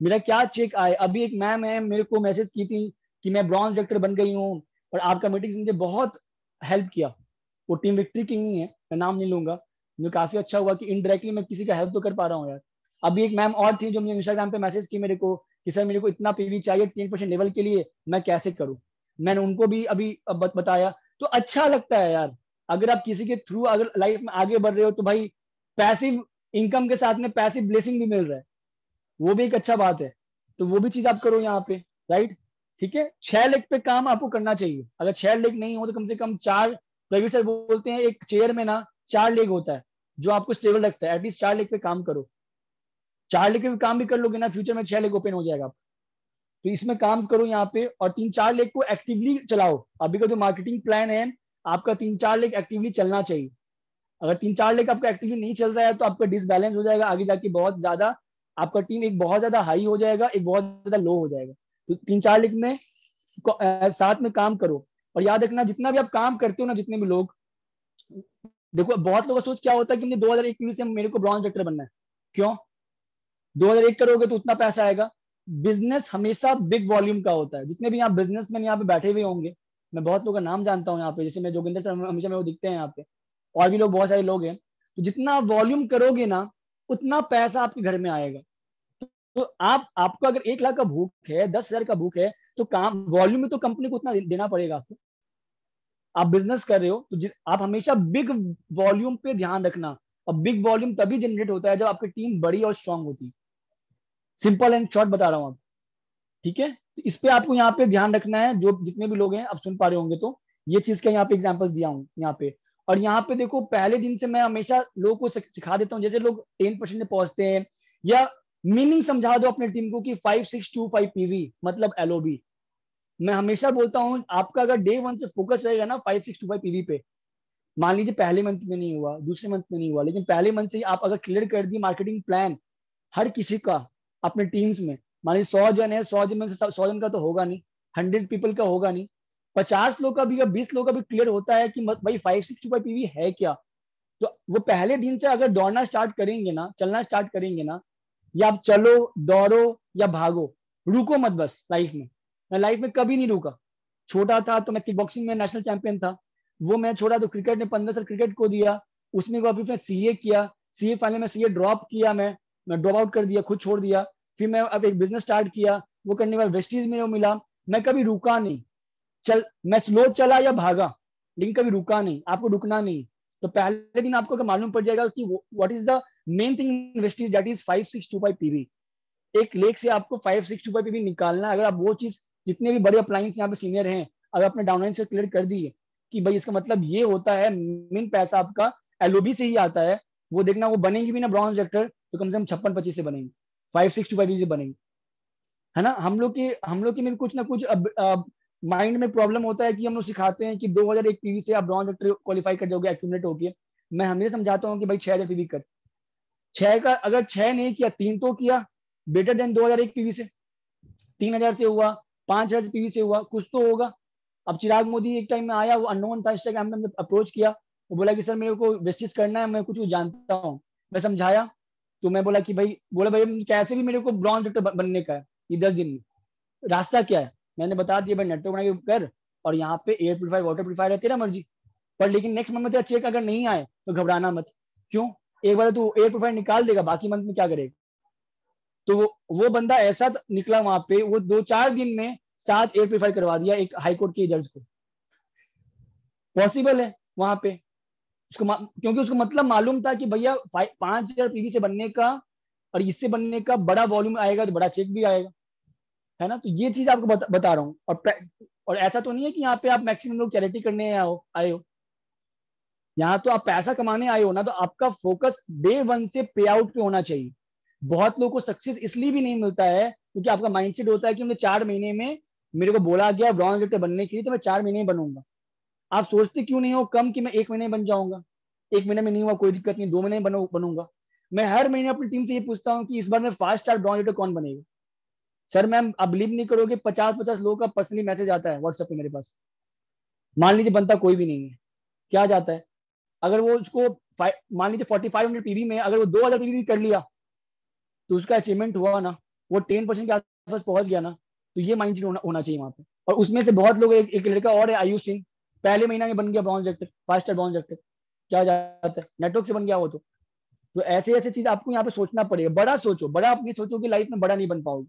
मेरा क्या चेक आए। अभी एक मैम है, मेरे को मैसेज की थी कि मैं ब्रॉन्ज डायरेक्टर बन गई हूँ, और आपका मीटिंग मुझे बहुत हेल्प किया। वो टीम विक्ट्री की ही है, मैं नाम नहीं लूंगा। मुझे काफी अच्छा हुआ कि इनडायरेक्टली मैं किसी का हेल्प तो कर पा रहा हूँ यार। अभी एक मैम और थी जो मुझे इंस्टाग्राम पे मैसेज की मेरे को कि सर मेरे को इतना पीवी चाहिए 10% लेवल के लिए, मैं कैसे करूँ। मैंने उनको भी अभी बताया। तो अच्छा लगता है यार, अगर आप किसी के थ्रू अगर लाइफ में आगे बढ़ रहे हो, तो भाई पैसिव इनकम के साथ में पैसिव ब्लेसिंग भी मिल रहा है, वो भी एक अच्छा बात है। तो वो भी चीज आप करो यहाँ पे, राइट। ठीक है, 6 लेग पे काम आपको करना चाहिए। अगर 6 लेग नहीं हो तो कम से कम 4, रवि सर बोलते हैं एक चेयर में ना 4 लेग होता है जो आपको स्टेबल रखता है, एटलीस्ट 4 लेग पे काम करो। 4 लेग पे काम भी कर लोगे ना, फ्यूचर में 6 लेग ओपन हो जाएगा। तो इसमें काम करो यहाँ पे, और 3-4 लेग को एक्टिवली चलाओ। अभी का जो मार्केटिंग प्लान है, आपका 3-4 लेग एक्टिवली चलना चाहिए। अगर 3-4 लेग आपका एक्टिवली नहीं चल रहा है तो आपका डिसबैलेंस हो जाएगा आगे जाके बहुत ज्यादा, आपका टीम एक बहुत ज्यादा हाई हो जाएगा, एक बहुत ज्यादा लो हो जाएगा। तो 3-4 लेग में साथ में काम करो। और याद रखना, जितना भी आप काम करते हो ना, जितने भी लोग, देखो बहुत लोगों का सोच क्या होता है कि मुझे 2001 से मेरे को ब्रॉन्ज डायरेक्टर बनना है। क्यों, 2001 करोगे तो उतना पैसा आएगा। बिजनेस हमेशा बिग वॉल्यूम का होता है। जितने भी यहाँ बिजनेसमैन यहाँ पे बैठे हुए होंगे, मैं बहुत लोगों का नाम जानता हूँ यहाँ पे, जैसे मैं जोगिंदर सर हमेशा मेरे को दिखते हैं यहाँ पे, और भी लोग बहुत सारे लोग हैं। तो जितना वॉल्यूम करोगे ना, उतना पैसा आपके घर में आएगा। तो आप, आपको अगर 1 लाख का भूख है, 10,000 का भूख है, तो काम वॉल्यूम में तो कंपनी को उतना देना पड़ेगा आपको। आप बिजनेस कर रहे हो तो आप हमेशा बिग वॉल्यूम पे ध्यान रखना। और बिग वॉल्यूम तभी जनरेट होता है जब आपकी टीम बड़ी और स्ट्रांग होती है। सिंपल एंड शॉर्ट बता रहा हूँ आप, ठीक है। तो इस पे आपको यहाँ पे ध्यान रखना है, जो जितने भी लोग हैं आप सुन पा रहे होंगे तो, ये चीज का यहाँ पे एग्जांपल दिया हूँ यहाँ पे। और यहाँ पे देखो, पहले दिन से मैं हमेशा लोगों को सिखा देता हूँ, जैसे लोग 10% में पहुंचते हैं, या मीनिंग समझा दो अपने टीम को कि 5625 पीवी मतलब एलओबी। मैं हमेशा बोलता हूँ, आपका अगर डे 1 से फोकस रहेगा ना 5625 पीवी पे, मान लीजिए पहले मंथ में नहीं हुआ, दूसरे मंथ में नहीं हुआ, लेकिन पहले मंथ से ही आप अगर क्लियर कर दिए मार्केटिंग प्लान हर किसी का अपने टीम्स में, मान लीजिए 100 जन है, 100 जन में से 100 जन का तो होगा नहीं, 100 पीपल का होगा नहीं, 50 लोग का भी या 20 लोग का भी क्लियर होता है कि भाई 5625 पीवी है क्या। तो वो पहले दिन से अगर दौड़ना स्टार्ट करेंगे ना, चलना स्टार्ट करेंगे ना, या आप चलो, दौड़ो या भागो, रुको मत बस लाइफ में। मैं लाइफ में कभी नहीं रुका। छोटा था तो मैं किक बॉक्सिंग में नेशनल चैंपियन था, वो मैं छोड़ा तो क्रिकेट ने 15 साल क्रिकेट को दिया। उसमें वापिस मैं सीए किया, सीए फाइनल में सीए ड्रॉप किया, मैं ड्रॉप आउट कर दिया, खुद छोड़ दिया। फिर मैं अब एक बिजनेस स्टार्ट किया, वो करने के बाद वेस्टीज में वो मिला। मैं कभी रुका नहीं, चल मैं स्लो चला या भागा, लेकिन कभी रुका नहीं। आपको रुकना नहीं। तो पहले दिन आपको मालूम पड़ जाएगा कि what is the main thing in Vestige, that is 5625 PV. एक लेख से आपको 5625 पीवी निकालना है। अगर आप वो चीज, जितने भी बड़े अप्लायंस यहाँ पे सीनियर हैं, अगर अपने डाउनलाइन से क्लियर कर दिए कि भाई इसका मतलब ये होता है, मेन पैसा आपका एलओबी से ही आता है, वो देखना, वो बनेंगे भी ना ब्रॉन्ज डायरेक्टर तो कम से कम 56-25 से बनेंगे, 5625 से बनेंगे, है ना। हम लोग की में भी कुछ ना कुछ माइंड में प्रॉब्लम होता है कि हम लोग सिखाते हैं कि 2001 पीवी से आप ब्रॉन्ज डायरेक्टर क्वालिफाई कर जाओगे एक्यूमुलेट होके। मैं हमेशा समझाता हूँ कि भाई 6000 पीवी कर, 6 का अगर 6 नहीं किया 3 तो किया, बेटर देन 2001 पीवी से, 3000 से हुआ, 5000 से पीवी से हुआ, कुछ तो होगा। अब चिराग मोदी एक टाइम में आया, वो अननोन था, इंस्टाग्राम में अप्रोच किया, वो बोला कि सर मेरे को वेस्टिज करना है, मैं कुछ जानता हूँ। मैं समझाया, तो मैं बोला कि भाई, बोला भाई कैसे भी मेरे को ब्रॉन्ज विक्टर बनने का है ये 10 दिन में, रास्ता क्या है? मैंने बता दिया भाई, नेटवर्क बना के कर, और यहाँ पे एयर प्योरीफायर वाटर प्योरीफायर है, तेरा मर्जी पर, लेकिन नेक्स्ट मंथ में तेरा चेक अगर नहीं आए तो घबराना मत। क्यों? एक बार तो एयर प्योरीफायर निकाल देगा, बाकी मंथ में क्या करेगा? तो वो बंदा ऐसा निकला वहां पे, वो 2-4 दिन में 7 एयर प्योरीफायर करवा दिया एक हाईकोर्ट के जज को। पॉसिबल है वहां पे, क्योंकि उसको मतलब मालूम था कि भैया 5000 पीवी से बनने का और इससे बनने का बड़ा वॉल्यूम आएगा तो बड़ा चेक भी आएगा, है ना। तो ये चीज आपको बता रहा हूँ। और ऐसा तो नहीं है कि यहाँ पे आप मैक्सिमम लोग चैरिटी करने आए हो। यहाँ तो आप पैसा कमाने आए हो ना, तो आपका फोकस डे वन से पे आउट पे होना चाहिए। बहुत लोगों को सक्सेस इसलिए भी नहीं मिलता है क्योंकि आपका माइंडसेट होता है कि मुझे 4 महीने में, मेरे को बोला गया ब्रॉन्ज विक्टर बनने के लिए तो मैं 4 महीने में बनूंगा। आप सोचते क्यों नहीं हो कम कि मैं 1 महीने में बन जाऊंगा? 1 महीने में नहीं हुआ कोई दिक्कत नहीं, 2 महीने में बनूंगा। मैं हर महीने अपनी टीम से ये पूछता हूँ कि इस बार में 5 स्टार ब्रॉन्ज विक्टर कौन बनेगा? सर मैम आप बिलीव नहीं करोगे, 50-50 लोगों का पर्सनली मैसेज आता है व्हाट्सएप पे मेरे पास। मान लीजिए बनता कोई भी नहीं है, क्या जाता है? अगर वो उसको मान लीजिए 4500 पीवी में अगर वो 2000 पीवी कर लिया तो उसका अचीवमेंट हुआ ना, वो 10% के आसपास पहुंच गया ना। तो ये माइंड होना चाहिए वहां पे। और उसमें से बहुत लोग, एक लड़का और है आयुष सिंह, पहले महीना में बन गया bronze victor, 5 star bronze victor. क्या जाता है, नेटवर्क से बन गया वो तो ऐसे ऐसे चीज आपको यहाँ पे सोचना पड़ेगा। बड़ा सोचो, बड़ा अपनी सोचो कि लाइफ में बड़ा नहीं बन पाओगे।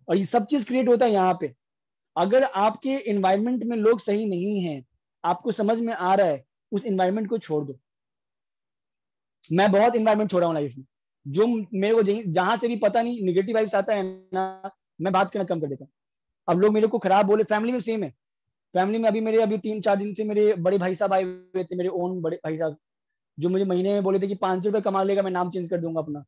और ये सब चीज क्रिएट होता है यहाँ पे, अगर आपके इन्वायरमेंट में लोग सही नहीं है, आपको समझ में आ रहा है, उस इन्वायरमेंट को छोड़ दो। मैं बहुत इन्वायरमेंट छोड़ा हूँ लाइफ में, जो मेरे को जहां से भी पता नहीं निगेटिव वाइब्स आता है ना, मैं बात करना कम कर देता हूँ। अब लोग मेरे को खराब बोले, फैमिली में सेम है। फैमिली में अभी 3-4 दिन से मेरे बड़े भाई साहब आए हुए थे, मेरे ओन बड़े भाई साहब, जो मुझे महीने में बोले थे कि 500 रुपये कमा लेगा, मैं नाम चेंज कर दूंगा अपना,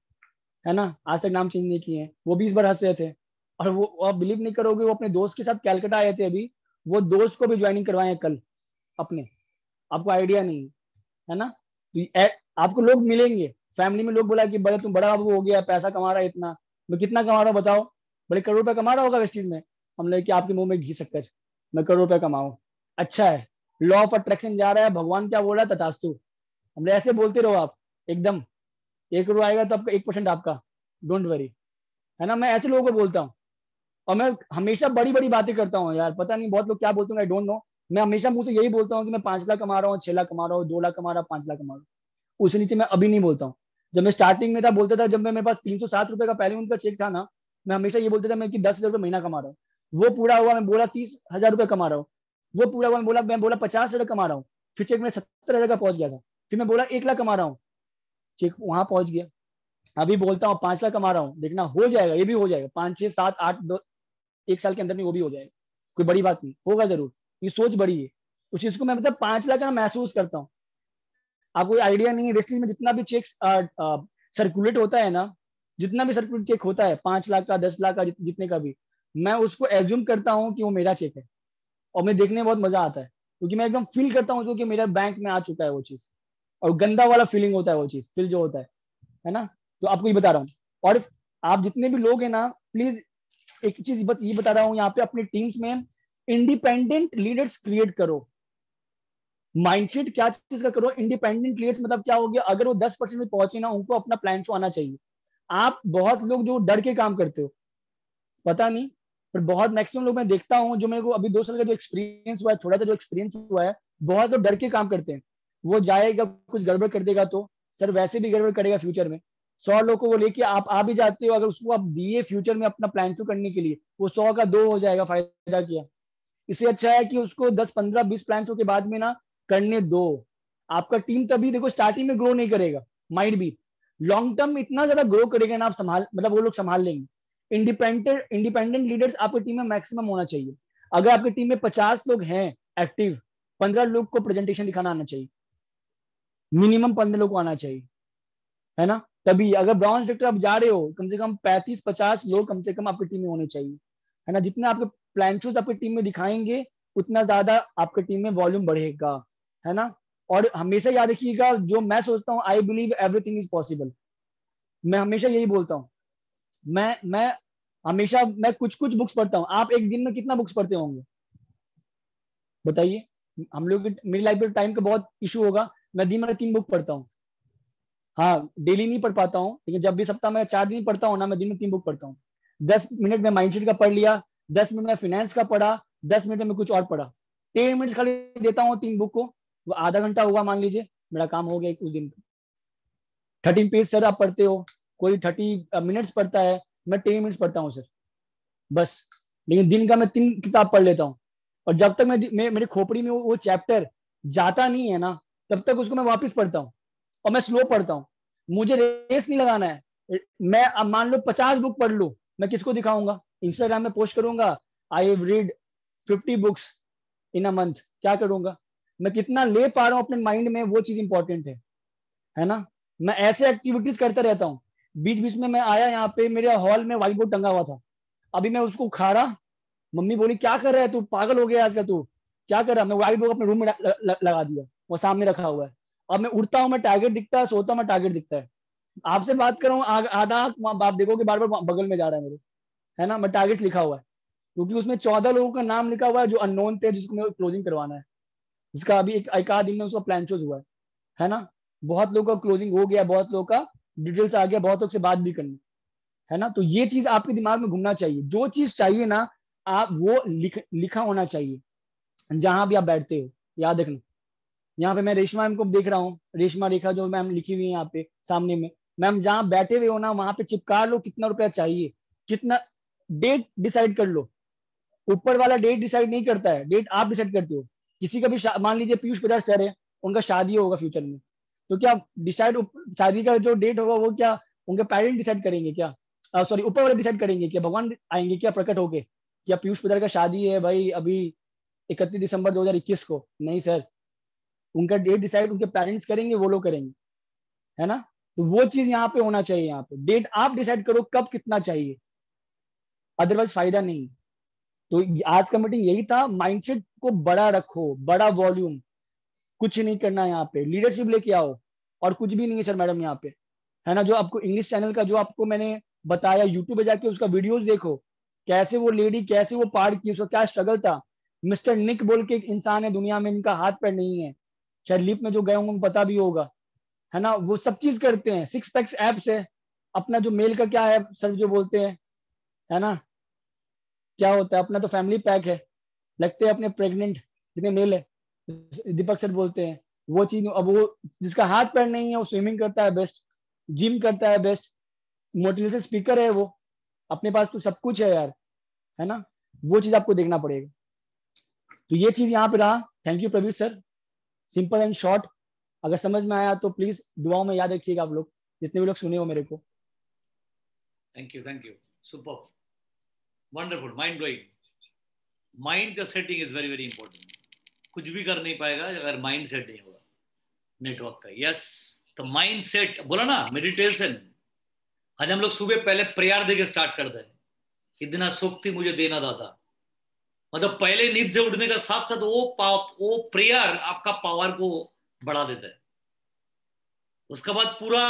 है ना। आज तक नाम चेंज नहीं किए हैं, वो भी इस बार हंस रहे थे। और वो आप बिलीव नहीं करोगे, वो अपने दोस्त के साथ कैलकाटा आए थे अभी, वो दोस्त को भी ज्वाइनिंग करवाए हैं कल अपने। आपको आइडिया नहीं है ना। तो आपको लोग मिलेंगे, फैमिली में लोग बोला कि बड़े तुम बड़ा बाबू हो गया, पैसा कमा रहा है इतना। मैं कितना कमा रहा हूँ बताओ? बड़े करोड़ रुपया कमा रहा होगा वेस्टीज में। हम लोग कि आपके मुंह में घी शक्कर, मैं करोड़ रुपया कमाऊं, अच्छा है। लॉ ऑफ अट्रैक्शन जा रहा है, भगवान क्या बोल रहा है, तथास्तु। हम लोग ऐसे बोलते रहो आप, एकदम 1 करोड़ आएगा तो आपका 1% आपका, डोंट वरी, है ना। मैं ऐसे लोगों को बोलता हूँ। और मैं हमेशा बड़ी बड़ी बातें करता हूँ यार, पता नहीं बहुत लोग क्या बोलते हैं, आई डोंट नो। मैं हमेशा मुंह से यही बोलता हूँ कि मैं 5 लाख कमा रहा हूँ, 6 लाख कमा रहा हूँ, 2 लाख कमा रहा हूँ, 5 लाख कमा रहा हूँ। उससे नीचे मैं अभी नहीं बोलता हूँ। जब मैं स्टार्टिंग में था बोलता था, जब मैं मेरे पास 307 रुपए का पहले उनका चेक था ना, मैं हमेशा ये बोलता था मैं कि 10,000 रुपये महीना कमा रहा हूँ। वो पूरा हुआ, मैं बोला 30,000 रुपये कमा रहा हूँ। वो पूरा हुआ, मैं बोला 50,000 कमा रहा हूँ। फिर चेक में 70,000 का पहुंच गया था। फिर मैं बोला 1 लाख कमा रहा हूँ, चेक वहां पहुंच गया। अभी बोलता हूँ 5 लाख कमा रहा हूँ, देखना हो जाएगा, ये भी हो जाएगा 5, 6, 7, 8, 1 साल के अंदर में वो भी हो जाएगा। कोई बड़ी बात नहीं, होगा जरूर। ये सोच बड़ी है। उस चीज को मैं मतलब 5 लाख का महसूस करता हूँ। आपको आइडिया नहीं है, वेस्टेज में जितना भी चेक सर्कुलेट होता है ना, जितना भी सर्कुलेट चेक होता है 5 लाख का, 10 लाख का, जितने का भी, मैं उसको एज्यूम करता हूँ कि वो मेरा चेक है। और मैं देखने में बहुत मजा आता है, क्योंकि मैं एकदम फील करता हूँ कि मेरा बैंक में आ चुका है वो चीज। और गंदा वाला फीलिंग होता है वो चीज, फील जो होता है ना। तो आपको ये बता रहा हूँ। और आप जितने भी लोग हैं ना, प्लीज एक चीज बस ये बता रहा हूँ यहाँ पे, अपने टीम्स में इंडिपेंडेंट लीडर्स क्रिएट करो। माइंडसेट क्या चीज का करो, इंडिपेंडेंट लीडर्स मतलब क्या हो गया, अगर वो 10% में पहुंचे ना, उनको अपना प्लान शो आना चाहिए। आप बहुत लोग जो डर के काम करते हो, पता नहीं, पर बहुत मैक्सिमम लोग मैं देखता हूँ, जो मेरे को अभी 2 साल का जो एक्सपीरियंस हुआ है, थोड़ा सा जो एक्सपीरियंस हुआ है, बहुत लोग डर के काम करते हैं। वो जाएगा कुछ गड़बड़ कर देगा तो सर वैसे भी गड़बड़ करेगा फ्यूचर में। 100 लोगों को वो लेके आप आ भी जाते हो, अगर उसको आप दिए फ्यूचर में अपना प्लान शो करने के लिए, वो 100 का 2 हो जाएगा, फायदा किया। इससे अच्छा है कि उसको 10, 15, 20 प्लान के बाद में ना करने दो। आपका टीम तभी देखो स्टार्टिंग में ग्रो नहीं करेगा, माइट भी लॉन्ग टर्म में इतना ज्यादा ग्रो करेगा ना, आप संभाल मतलब वो लोग संभाल लेंगे। इंडिपेंडेंट लीडर्स आपकी टीम में मैक्सिमम होना चाहिए। अगर आपकी टीम में 50 लोग हैं एक्टिव, 15 लोग को प्रेजेंटेशन दिखाना आना चाहिए, मिनिमम 15 लोग को आना चाहिए, है ना। तभी अगर ब्रॉन्ज विक्टर आप जा रहे हो, कम से कम 35-50 लोग कम से कम आपकी टीम में होने चाहिए, है ना। जितने आपके प्लान शूज आपकी टीम में दिखाएंगे, उतना ज्यादा आपकी टीम में वॉल्यूम बढ़ेगा, है ना। और हमेशा याद रखिएगा, जो मैं सोचता हूँ, I believe everything is possible, मैं हमेशा यही बोलता हूँ। मैं हमेशा मैं कुछ कुछ बुक्स पढ़ता हूँ। आप एक दिन में कितना बुक्स पढ़ते होंगे बताइए? हम लोग मेरी लाइफ में टाइम का बहुत इशू होगा, मैं दिन में 3 बुक पढ़ता हूँ। हाँ, डेली नहीं पढ़ पाता हूँ, लेकिन जब भी सप्ताह में 4 दिन पढ़ता हूँ ना, मैं दिन में 3 बुक पढ़ता हूँ। 10 मिनट में माइंडसेट का पढ़ लिया, 10 मिनट में फाइनेंस का पढ़ा, 10 मिनट में कुछ और पढ़ा। 10 मिनट खाली देता हूँ 3 बुक को, वो आधा घंटा होगा मान लीजिए, मेरा काम हो गया उस दिन। 13 पेज सर आप पढ़ते हो, कोई 30 मिनट्स पढ़ता है, मैं 10 मिनट्स पढ़ता हूँ सर बस। लेकिन दिन का मैं 3 किताब पढ़ लेता हूँ, और जब तक मेरे खोपड़ी में वो चैप्टर जाता नहीं है ना, तब तक उसको मैं वापस पढ़ता हूँ, और मैं स्लो पढ़ता हूँ। मुझे रेस नहीं लगाना है। मैं अब मान लो 50 बुक पढ़ लूँ, मैं किसको दिखाऊंगा? इंस्टाग्राम में पोस्ट करूंगा, I have read 50 books in a month, क्या करूंगा? मैं कितना ले पा रहा हूँ अपने माइंड में, वो चीज इंपॉर्टेंट है ना? मैं ऐसे एक्टिविटीज करता रहता हूँ। बीच बीच में मैं आया यहाँ पे, मेरे हॉल में व्हाइट बोर्ड टंगा हुआ था, अभी मैं उसको उखाड़ा, मम्मी बोली क्या कर रहा है तू, पागल हो गया आजकल तू, क्या कर रहा है? मैं व्हाइट बोर्ड अपने रूम में लगा दिया, वो सामने रखा हुआ है। अब मैं उठता हूँ मैं टारगेट दिखता है, सोता हूँ मैं टारगेट दिखता है। आपसे बात कर रहा हूँ, आधा बाप देखोगे बार बार बगल में जा रहा है मेरे, है ना? मैं टारगेट लिखा हुआ है, क्योंकि उसमें 14 लोगों का नाम लिखा हुआ है जो अननोन थे, जिसको मैं क्लोजिंग करवाना है, जिसका अभी एक आध दिन में उसका प्लान चूज हुआ है ना? बहुत लोगों का क्लोजिंग हो गया, बहुत लोगों का डिटेल्स आ गया, बहुत लोग से बात भी करनी है ना? तो ये चीज आपके दिमाग में घूमना चाहिए, जो चीज चाहिए ना आप वो लिखा होना चाहिए जहां भी आप बैठते हो। याद रखना, यहाँ पे मैं रेशमा मैम को देख रहा हूँ, रेशमा रेखा जो मैम लिखी हुई है यहाँ पे सामने में, मैम जहाँ बैठे हुए हो ना वहां पे चिपका लो कितना रुपया चाहिए, कितना, डेट डिसाइड कर लो। ऊपर वाला डेट डिसाइड नहीं करता है, डेट आप डिसाइड करते हो। किसी का भी मान लीजिए पीयूष बजाज सर है, उनका शादी होगा फ्यूचर में, तो क्या डिसाइड, शादी का जो डेट होगा वो क्या उनके पेरेंट डिसाइड करेंगे क्या? सॉरी, ऊपर वाले डिसाइड करेंगे क्या? भगवान आएंगे क्या प्रकट होके, क्या पीयूष बजाज का शादी है भाई अभी 31 दिसंबर 2021 को? नहीं सर, उनका डेट डिसाइड उनके पेरेंट्स करेंगे, वो लोग करेंगे, है ना? तो वो चीज यहाँ पे होना चाहिए, यहाँ पे डेट आप डिसाइड करो कब कितना चाहिए, अदरवाइज फायदा नहीं। तो आज का मीटिंग यही था, माइंडसेट को बड़ा रखो, बड़ा वॉल्यूम, कुछ नहीं करना है यहाँ पे, लीडरशिप लेके आओ, और कुछ भी नहीं है सर मैडम यहाँ पे, है ना? जो आपको इंग्लिश चैनल का जो आपको मैंने बताया, यूट्यूब पे जाके उसका वीडियोस देखो, कैसे वो लेडी, कैसे वो पार की, उसका क्या स्ट्रगल था। मिस्टर निक बोल के एक इंसान है दुनिया में, इनका हाथ पैर नहीं है, शायद लिप में जो गए होंगे पता भी होगा, है ना? वो सब चीज करते हैं, 6 पैक्स एप्स है, अपना जो मेल का क्या है सर जो बोलते हैं, है ना? क्या होता है अपना तो फैमिली पैक है, लगते हैं अपने प्रेग्नेंट जितने मेल है, दीपक सर बोलते हैं वो चीज। अब वो जिसका हाथ पैर नहीं है वो स्विमिंग करता है बेस्ट, जिम करता है बेस्ट, मोटिवेशन स्पीकर है वो, अपने पास तो सब कुछ है यार, है ना? वो चीज आपको देखना पड़ेगा। तो ये चीज यहाँ पे रहा। Thank you Praveer sir, simple and short. अगर समझ में आया तो प्लीज दुआओं में याद रखिएगा आप लोग, जितने भी लोग सुने हो मेरे को। Thank you super, wonderful, mind blowing. Mind का setting is very very important. कुछ भी कर नहीं पाएगा अगर माइंड सेट नहीं होगा नेटवर्क का। यस, तो माइंड सेट बोला ना, मेडिटेशन। आज हम लोग सुबह पहले प्रेयर देके स्टार्ट कर दें, इतना सुख थी मुझे देना दादा। मतलब पहले नींद से उठने का साथ साथ वो प्रेयर आपका पावर को बढ़ा देता है। उसके बाद पूरा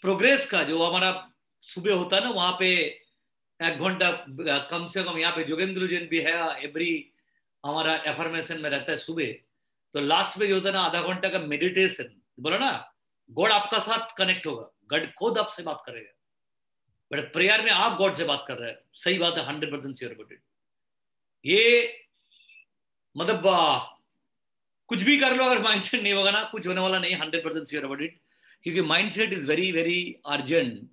प्रोग्रेस का जो हमारा सुबह होता है ना, वहां पे 1 घंटा कम से कम, यहाँ पे जोगेंद्र जैन भी है, एवरी हमारा एफर्मेशन में रहता है सुबह। तो लास्ट में जो होता है ना, आधा घंटा का मेडिटेशन, बोला ना, गॉड आपका साथ कनेक्ट होगा, गॉड खुद आपसे बात करेगा। बट प्रेयर में आप गॉड से बात कर रहे हैं, सही बात है, 100% श्योर अबाउट इट। ये मतलब कुछ भी कर लो, अगर माइंडसेट नहीं होगा ना, कुछ होने वाला नहीं, 100% श्योर अबाउट इट। क्योंकि mindset is very very urgent